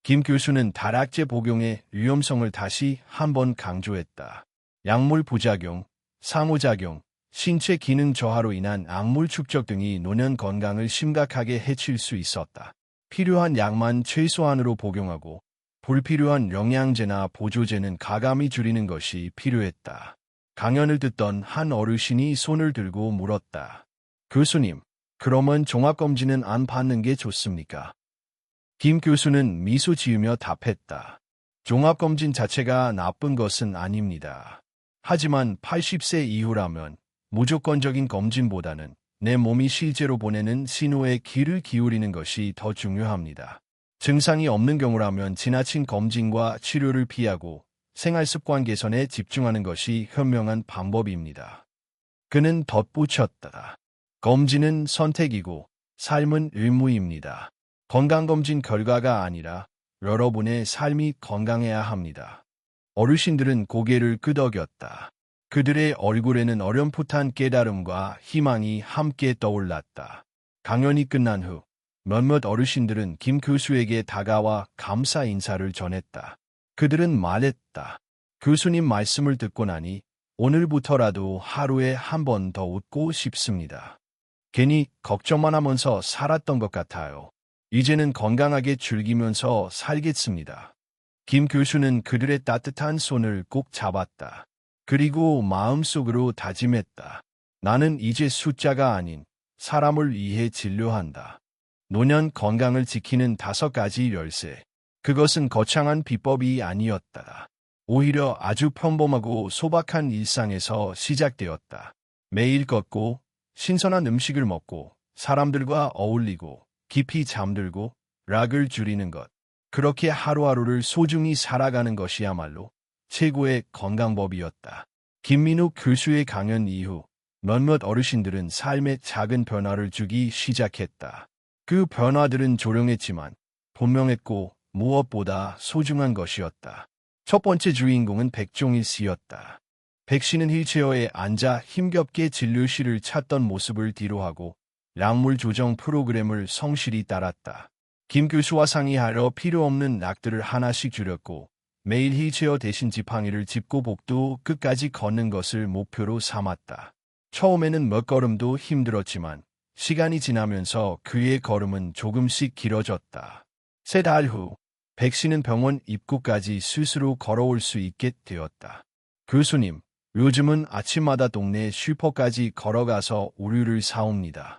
김 교수는 다락제 복용의 위험성을 다시 한번 강조했다. 약물 부작용, 상호작용, 신체 기능 저하로 인한 약물 축적 등이 노년 건강을 심각하게 해칠 수 있었다. 필요한 약만 최소한으로 복용하고 불필요한 영양제나 보조제는 가감히 줄이는 것이 필요했다. 강연을 듣던 한 어르신이 손을 들고 물었다. 교수님, 그러면 종합검진은 안 받는 게 좋습니까? 김 교수는 미소 지으며 답했다. 종합검진 자체가 나쁜 것은 아닙니다. 하지만 80세 이후라면 무조건적인 검진보다는 내 몸이 실제로 보내는 신호에 귀를 기울이는 것이 더 중요합니다. 증상이 없는 경우라면 지나친 검진과 치료를 피하고 생활습관 개선에 집중하는 것이 현명한 방법입니다. 그는 덧붙였다. 검진은 선택이고 삶은 의무입니다. 건강검진 결과가 아니라 여러분의 삶이 건강해야 합니다. 어르신들은 고개를 끄덕였다. 그들의 얼굴에는 어렴풋한 깨달음과 희망이 함께 떠올랐다. 강연이 끝난 후 몇몇 어르신들은 김 교수에게 다가와 감사 인사를 전했다. 그들은 말했다. 교수님 말씀을 듣고 나니 오늘부터라도 하루에 한 번 더 웃고 싶습니다. 괜히 걱정만 하면서 살았던 것 같아요. 이제는 건강하게 즐기면서 살겠습니다. 김 교수는 그들의 따뜻한 손을 꼭 잡았다. 그리고 마음속으로 다짐했다. 나는 이제 숫자가 아닌 사람을 위해 진료한다. 노년 건강을 지키는 5가지 열쇠. 그것은 거창한 비법이 아니었다. 오히려 아주 평범하고 소박한 일상에서 시작되었다. 매일 걷고, 신선한 음식을 먹고, 사람들과 어울리고, 깊이 잠들고, 락을 줄이는 것. 그렇게 하루하루를 소중히 살아가는 것이야말로 최고의 건강법이었다. 김민욱 교수의 강연 이후 몇몇 어르신들은 삶에 작은 변화를 주기 시작했다. 그 변화들은 조용했지만 분명했고 무엇보다 소중한 것이었다. 첫 번째 주인공은 백종일 씨였다. 백 씨는 휠체어에 앉아 힘겹게 진료실을 찾던 모습을 뒤로하고 약물 조정 프로그램을 성실히 따랐다. 김 교수와 상의하러 필요 없는 약들을 하나씩 줄였고 매일 휠체어 대신 지팡이를 짚고 복도 끝까지 걷는 것을 목표로 삼았다. 처음에는 몇 걸음도 힘들었지만 시간이 지나면서 그의 걸음은 조금씩 길어졌다. 3달 후, 백 씨는 병원 입구까지 스스로 걸어올 수 있게 되었다. 교수님, 요즘은 아침마다 동네 슈퍼까지 걸어가서 우유를 사옵니다.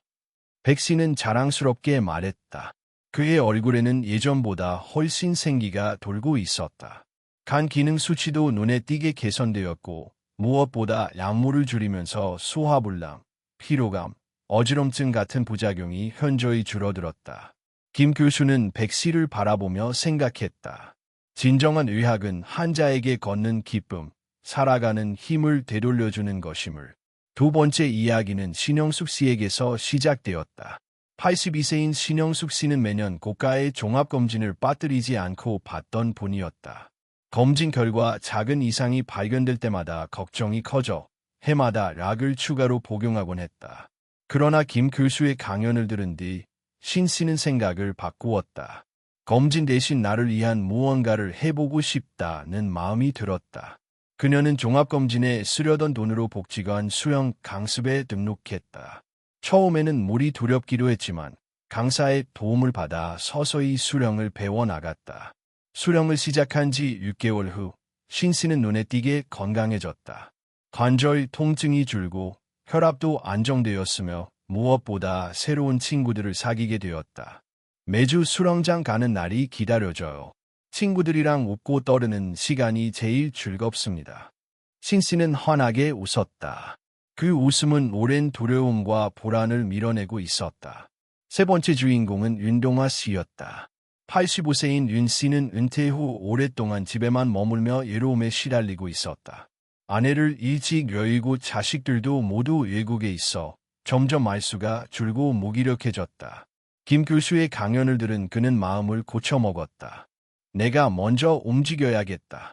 백 씨는 자랑스럽게 말했다. 그의 얼굴에는 예전보다 훨씬 생기가 돌고 있었다. 간 기능 수치도 눈에 띄게 개선되었고 무엇보다 약물을 줄이면서 소화불량, 피로감, 어지럼증 같은 부작용이 현저히 줄어들었다. 김 교수는 백 씨를 바라보며 생각했다. 진정한 의학은 환자에게 걷는 기쁨, 살아가는 힘을 되돌려주는 것임을. 두 번째 이야기는 신영숙 씨에게서 시작되었다. 82세인 신영숙 씨는 매년 고가의 종합검진을 빠뜨리지 않고 받던 분이었다. 검진 결과 작은 이상이 발견될 때마다 걱정이 커져 해마다 약을 추가로 복용하곤 했다. 그러나 김 교수의 강연을 들은 뒤 신 씨는 생각을 바꾸었다. 검진 대신 나를 위한 무언가를 해보고 싶다는 마음이 들었다. 그녀는 종합검진에 쓰려던 돈으로 복지관 수영 강습에 등록했다. 처음에는 물이 두렵기도 했지만 강사의 도움을 받아 서서히 수영을 배워나갔다. 수영을 시작한 지 6개월 후 신 씨는 눈에 띄게 건강해졌다. 관절 통증이 줄고 혈압도 안정되었으며 무엇보다 새로운 친구들을 사귀게 되었다. 매주 수영장 가는 날이 기다려져요. 친구들이랑 웃고 떠드는 시간이 제일 즐겁습니다. 신 씨는 환하게 웃었다. 그 웃음은 오랜 두려움과 불안을 밀어내고 있었다. 세 번째 주인공은 윤동화 씨였다. 85세인 윤 씨는 은퇴 후 오랫동안 집에만 머물며 외로움에 시달리고 있었다. 아내를 일찍 여의고 자식들도 모두 외국에 있어 점점 말수가 줄고 무기력해졌다. 김 교수의 강연을 들은 그는 마음을 고쳐먹었다. 내가 먼저 움직여야겠다.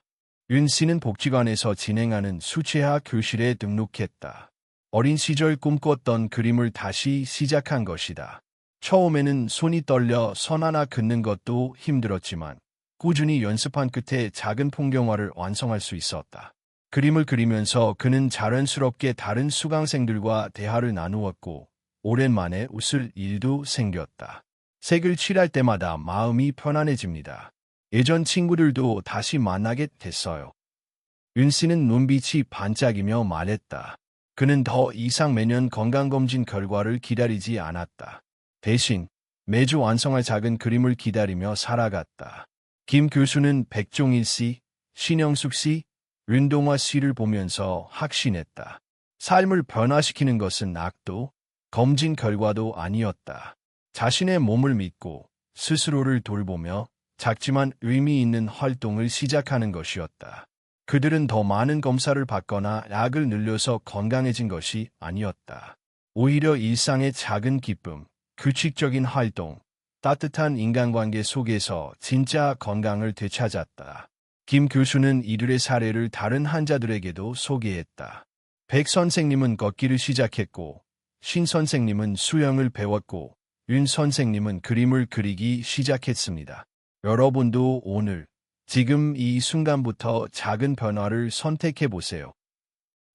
윤 씨는 복지관에서 진행하는 수채화 교실에 등록했다. 어린 시절 꿈꿨던 그림을 다시 시작한 것이다. 처음에는 손이 떨려 선 하나 긋는 것도 힘들었지만 꾸준히 연습한 끝에 작은 풍경화를 완성할 수 있었다. 그림을 그리면서 그는 자연스럽게 다른 수강생들과 대화를 나누었고 오랜만에 웃을 일도 생겼다. 색을 칠할 때마다 마음이 편안해집니다. 예전 친구들도 다시 만나게 됐어요. 윤 씨는 눈빛이 반짝이며 말했다. 그는 더 이상 매년 건강검진 결과를 기다리지 않았다. 대신 매주 완성할 작은 그림을 기다리며 살아갔다. 김 교수는 백종일 씨, 신영숙 씨, 윤동화 씨를 보면서 확신했다. 삶을 변화시키는 것은 악도, 검진 결과도 아니었다. 자신의 몸을 믿고 스스로를 돌보며 작지만 의미 있는 활동을 시작하는 것이었다. 그들은 더 많은 검사를 받거나 약을 늘려서 건강해진 것이 아니었다. 오히려 일상의 작은 기쁨, 규칙적인 활동, 따뜻한 인간관계 속에서 진짜 건강을 되찾았다. 김 교수는 이들의 사례를 다른 환자들에게도 소개했다. 백 선생님은 걷기를 시작했고, 신 선생님은 수영을 배웠고, 윤 선생님은 그림을 그리기 시작했습니다. 여러분도 오늘, 지금 이 순간부터 작은 변화를 선택해 보세요.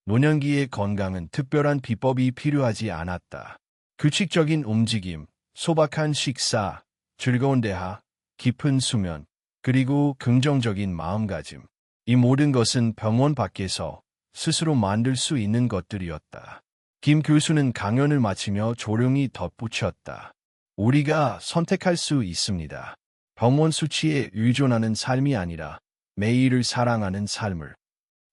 노년기의 건강은 특별한 비법이 필요하지 않았다. 규칙적인 움직임, 소박한 식사, 즐거운 대화, 깊은 수면, 그리고 긍정적인 마음가짐. 이 모든 것은 병원 밖에서 스스로 만들 수 있는 것들이었다. 김 교수는 강연을 마치며 조용히 덧붙였다. 우리가 선택할 수 있습니다. 병원 수치에 의존하는 삶이 아니라 매일을 사랑하는 삶을.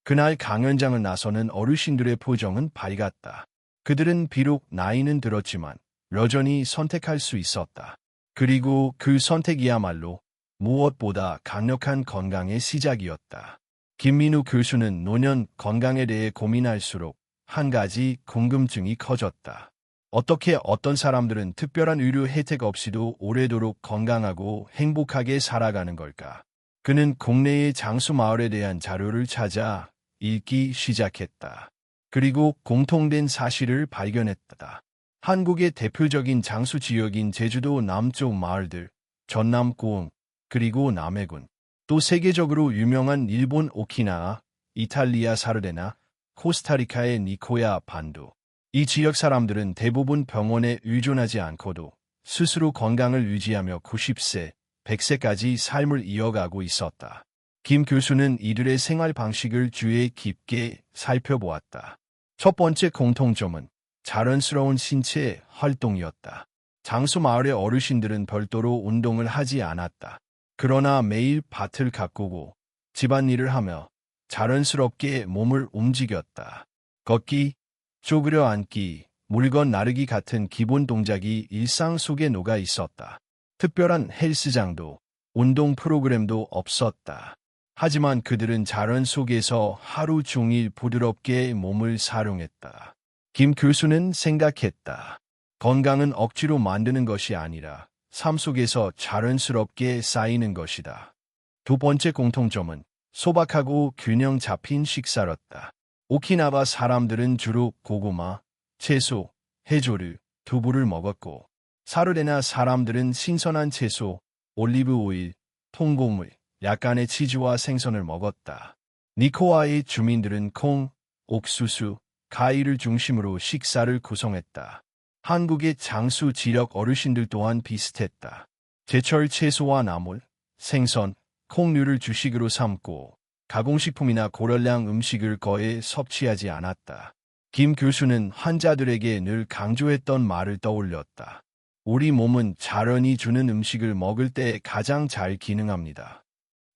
그날 강연장을 나서는 어르신들의 표정은 밝았다. 그들은 비록 나이는 들었지만 여전히 선택할 수 있었다. 그리고 그 선택이야말로 무엇보다 강력한 건강의 시작이었다. 김민우 교수는 노년 건강에 대해 고민할수록 한 가지 궁금증이 커졌다. 어떻게 어떤 사람들은 특별한 의료 혜택 없이도 오래도록 건강하고 행복하게 살아가는 걸까? 그는 국내의 장수 마을에 대한 자료를 찾아 읽기 시작했다. 그리고 공통된 사실을 발견했다. 한국의 대표적인 장수 지역인 제주도 남쪽 마을들, 전남 고흥, 그리고 남해군, 또 세계적으로 유명한 일본 오키나와, 이탈리아 사르데나, 코스타리카의 니코야 반도. 이 지역 사람들은 대부분 병원에 의존하지 않고도 스스로 건강을 유지하며 90세, 100세까지 삶을 이어가고 있었다. 김 교수는 이들의 생활 방식을 주의 깊게 살펴보았다. 첫 번째 공통점은 자연스러운 신체 활동이었다. 장수 마을의 어르신들은 별도로 운동을 하지 않았다. 그러나 매일 밭을 가꾸고 집안일을 하며 자연스럽게 몸을 움직였다. 걷기, 쪼그려 앉기, 물건 나르기 같은 기본 동작이 일상 속에 녹아 있었다. 특별한 헬스장도 운동 프로그램도 없었다. 하지만 그들은 자연 속에서 하루 종일 부드럽게 몸을 사용했다. 김 교수는 생각했다. 건강은 억지로 만드는 것이 아니라 삶 속에서 자연스럽게 쌓이는 것이다. 두 번째 공통점은 소박하고 균형 잡힌 식사였다. 오키나와 사람들은 주로 고구마, 채소, 해조류, 두부를 먹었고, 사르데나 사람들은 신선한 채소, 올리브 오일, 통곡물, 약간의 치즈와 생선을 먹었다. 니코아의 주민들은 콩, 옥수수, 가위를 중심으로 식사를 구성했다. 한국의 장수 지역 어르신들 또한 비슷했다. 제철 채소와 나물, 생선, 콩류를 주식으로 삼고 가공식품이나 고열량 음식을 거의 섭취하지 않았다. 김 교수는 환자들에게 늘 강조했던 말을 떠올렸다. 우리 몸은 자연이 주는 음식을 먹을 때 가장 잘 기능합니다.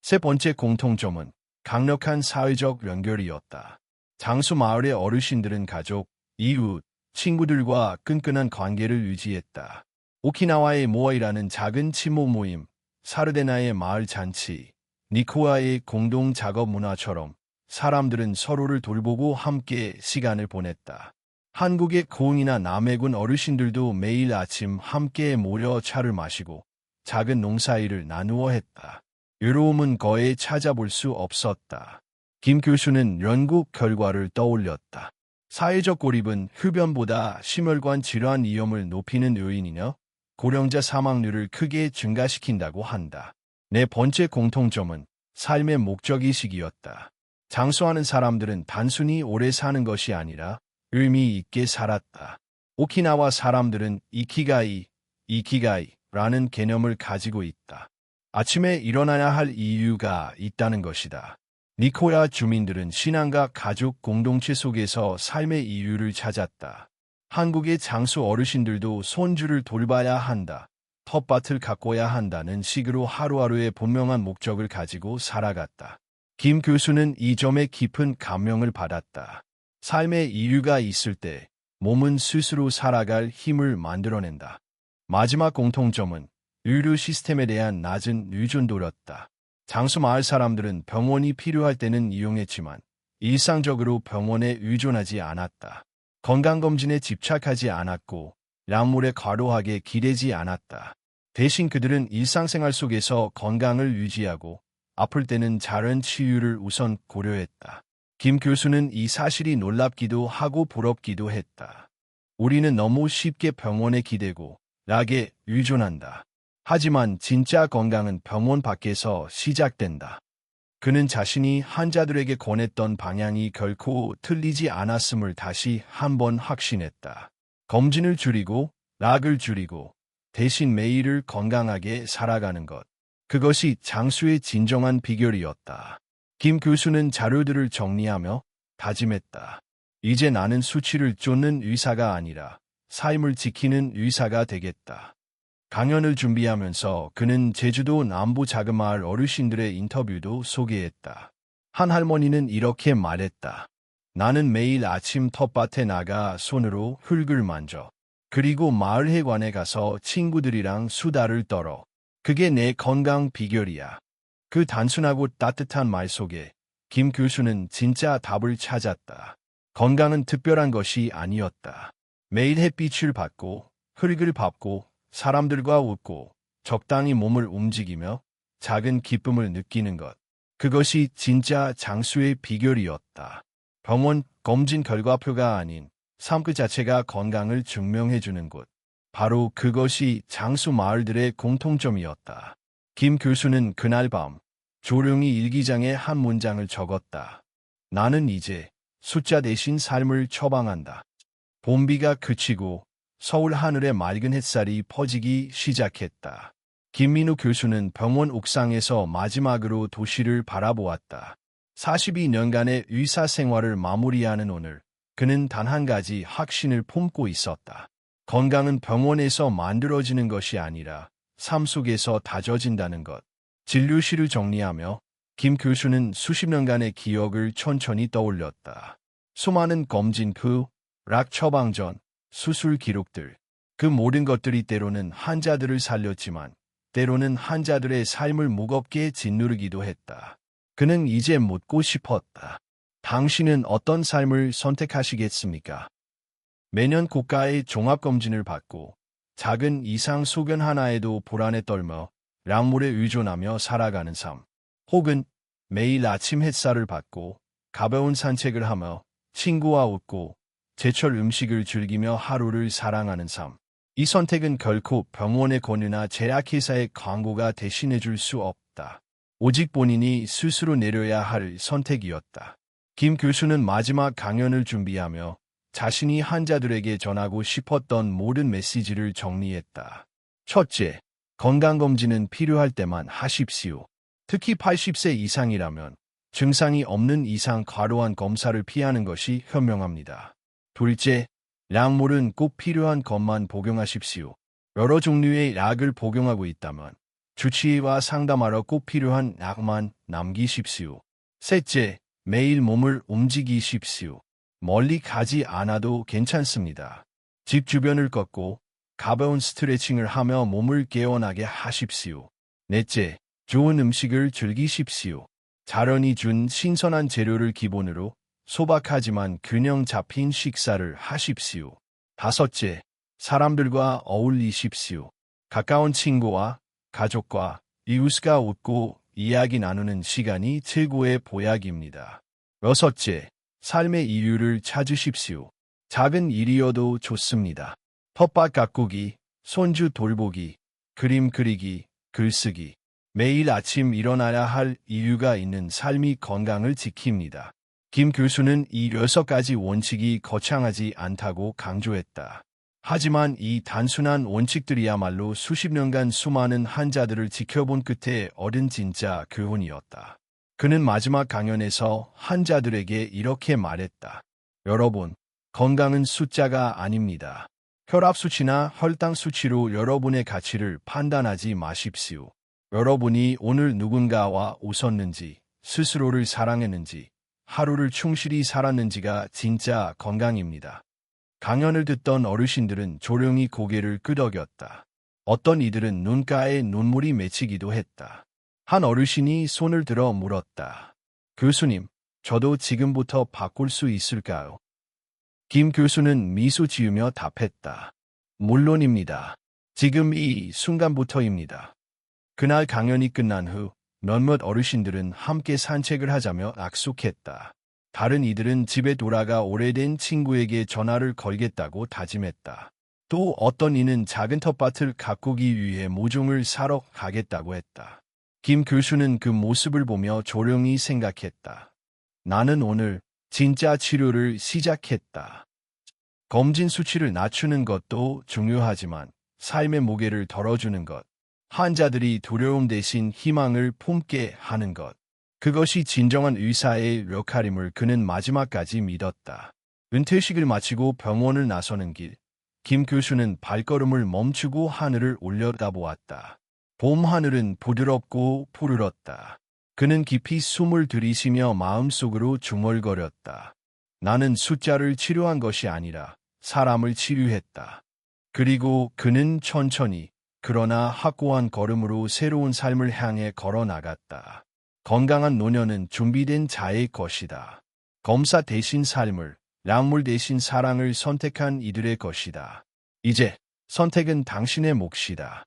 세 번째 공통점은 강력한 사회적 연결이었다. 장수 마을의 어르신들은 가족, 이웃, 친구들과 끈끈한 관계를 유지했다. 오키나와의 모아이라는 작은 친모 모임, 사르데나의 마을 잔치, 니코아의 공동 작업 문화처럼 사람들은 서로를 돌보고 함께 시간을 보냈다. 한국의 고흥이나 남해군 어르신들도 매일 아침 함께 모여 차를 마시고 작은 농사일을 나누어 했다. 외로움은 거의 찾아볼 수 없었다. 김 교수는 연구 결과를 떠올렸다. 사회적 고립은 흡연보다 심혈관 질환 위험을 높이는 요인이며 고령자 사망률을 크게 증가시킨다고 한다. 네 번째 공통점은 삶의 목적의식이었다. 장수하는 사람들은 단순히 오래 사는 것이 아니라 의미 있게 살았다. 오키나와 사람들은 이키가이라는 개념을 가지고 있다. 아침에 일어나야 할 이유가 있다는 것이다. 니코야 주민들은 신앙과 가족 공동체 속에서 삶의 이유를 찾았다. 한국의 장수 어르신들도 손주를 돌봐야 한다. 텃밭을 가꿔야 한다는 식으로 하루하루의 분명한 목적을 가지고 살아갔다. 김 교수는 이 점에 깊은 감명을 받았다. 삶의 이유가 있을 때 몸은 스스로 살아갈 힘을 만들어낸다. 마지막 공통점은 의료 시스템에 대한 낮은 의존도였다. 장수 마을 사람들은 병원이 필요할 때는 이용했지만 일상적으로 병원에 의존하지 않았다. 건강검진에 집착하지 않았고 약물에 과도하게 기대지 않았다. 대신 그들은 일상생활 속에서 건강을 유지하고 아플 때는 자연 치유를 우선 고려했다. 김 교수는 이 사실이 놀랍기도 하고 부럽기도 했다. 우리는 너무 쉽게 병원에 기대고 약에 의존한다. 하지만 진짜 건강은 병원 밖에서 시작된다. 그는 자신이 환자들에게 권했던 방향이 결코 틀리지 않았음을 다시 한번 확신했다. 검진을 줄이고 약을 줄이고 대신 매일을 건강하게 살아가는 것. 그것이 장수의 진정한 비결이었다. 김 교수는 자료들을 정리하며 다짐했다. 이제 나는 수치를 쫓는 의사가 아니라 삶을 지키는 의사가 되겠다. 강연을 준비하면서 그는 제주도 남부 작은 마을 어르신들의 인터뷰도 소개했다. 한 할머니는 이렇게 말했다. 나는 매일 아침 텃밭에 나가 손으로 흙을 만져. 그리고 마을 회관에 가서 친구들이랑 수다를 떨어. 그게 내 건강 비결이야. 그 단순하고 따뜻한 말 속에 김 교수는 진짜 답을 찾았다. 건강은 특별한 것이 아니었다. 매일 햇빛을 받고 흙을 밟고 사람들과 웃고 적당히 몸을 움직이며 작은 기쁨을 느끼는 것. 그것이 진짜 장수의 비결이었다. 병원 검진 결과표가 아닌 삶 그 자체가 건강을 증명해주는 곳. 바로 그것이 장수 마을들의 공통점이었다. 김 교수는 그날 밤 조용히 일기장에 한 문장을 적었다. 나는 이제 숫자 대신 삶을 처방한다. 봄비가 그치고 서울 하늘에 맑은 햇살이 퍼지기 시작했다. 김민우 교수는 병원 옥상에서 마지막으로 도시를 바라보았다. 42년간의 의사 생활을 마무리하는 오늘, 그는 단 한 가지 확신을 품고 있었다. 건강은 병원에서 만들어지는 것이 아니라 삶 속에서 다져진다는 것. 진료실을 정리하며 김 교수는 수십 년간의 기억을 천천히 떠올렸다. 수많은 검진 후, 약 처방 전, 수술 기록들. 그 모든 것들이 때로는 환자들을 살렸지만 때로는 환자들의 삶을 무겁게 짓누르기도 했다. 그는 이제 묻고 싶었다. 당신은 어떤 삶을 선택하시겠습니까? 매년 고가의 종합검진을 받고 작은 이상 소견 하나에도 불안에 떨며 약물에 의존하며 살아가는 삶. 혹은 매일 아침 햇살을 받고 가벼운 산책을 하며 친구와 웃고 제철 음식을 즐기며 하루를 사랑하는 삶. 이 선택은 결코 병원의 권유나 제약회사의 광고가 대신해 줄 수 없다. 오직 본인이 스스로 내려야 할 선택이었다. 김 교수는 마지막 강연을 준비하며 자신이 환자들에게 전하고 싶었던 모든 메시지를 정리했다. 첫째, 건강검진은 필요할 때만 하십시오. 특히 80세 이상이라면 증상이 없는 이상 과도한 검사를 피하는 것이 현명합니다. 둘째, 약물은 꼭 필요한 것만 복용하십시오. 여러 종류의 약을 복용하고 있다면 주치의와 상담하러 꼭 필요한 약만 남기십시오. 셋째, 매일 몸을 움직이십시오. 멀리 가지 않아도 괜찮습니다. 집 주변을 걷고 가벼운 스트레칭을 하며 몸을 개운하게 하십시오. 넷째, 좋은 음식을 즐기십시오. 자연이 준 신선한 재료를 기본으로 소박하지만 균형 잡힌 식사를 하십시오. 다섯째, 사람들과 어울리십시오. 가까운 친구와 가족과 이웃과 웃고 이야기 나누는 시간이 최고의 보약입니다. 여섯째, 삶의 이유를 찾으십시오. 작은 일이어도 좋습니다. 텃밭 가꾸기, 손주 돌보기, 그림 그리기, 글쓰기. 매일 아침 일어나야 할 이유가 있는 삶이 건강을 지킵니다. 김 교수는 이 6가지 원칙이 거창하지 않다고 강조했다. 하지만 이 단순한 원칙들이야말로 수십 년간 수많은 환자들을 지켜본 끝에 얻은 진짜 교훈이었다. 그는 마지막 강연에서 환자들에게 이렇게 말했다. 여러분, 건강은 숫자가 아닙니다. 혈압 수치나 혈당 수치로 여러분의 가치를 판단하지 마십시오. 여러분이 오늘 누군가와 웃었는지, 스스로를 사랑했는지, 하루를 충실히 살았는지가 진짜 건강입니다. 강연을 듣던 어르신들은 조용히 고개를 끄덕였다. 어떤 이들은 눈가에 눈물이 맺히기도 했다. 한 어르신이 손을 들어 물었다. 교수님, 저도 지금부터 바꿀 수 있을까요? 김 교수는 미소 지으며 답했다. 물론입니다. 지금 이 순간부터입니다. 그날 강연이 끝난 후 몇몇 어르신들은 함께 산책을 하자며 약속했다. 다른 이들은 집에 돌아가 오래된 친구에게 전화를 걸겠다고 다짐했다. 또 어떤 이는 작은 텃밭을 가꾸기 위해 모종을 사러 가겠다고 했다. 김 교수는 그 모습을 보며 조용히 생각했다. 나는 오늘 진짜 치료를 시작했다. 검진 수치를 낮추는 것도 중요하지만 삶의 무게를 덜어주는 것, 환자들이 두려움 대신 희망을 품게 하는 것, 그것이 진정한 의사의 역할임을 그는 마지막까지 믿었다. 은퇴식을 마치고 병원을 나서는 길, 김 교수는 발걸음을 멈추고 하늘을 올려다보았다. 봄 하늘은 부드럽고 푸르렀다. 그는 깊이 숨을 들이쉬며 마음속으로 중얼거렸다. 나는 숫자를 치료한 것이 아니라 사람을 치유했다. 그리고 그는 천천히 그러나 확고한 걸음으로 새로운 삶을 향해 걸어 나갔다. 건강한 노년은 준비된 자의 것이다. 검사 대신 삶을, 약물 대신 사랑을 선택한 이들의 것이다. 이제 선택은 당신의 몫이다.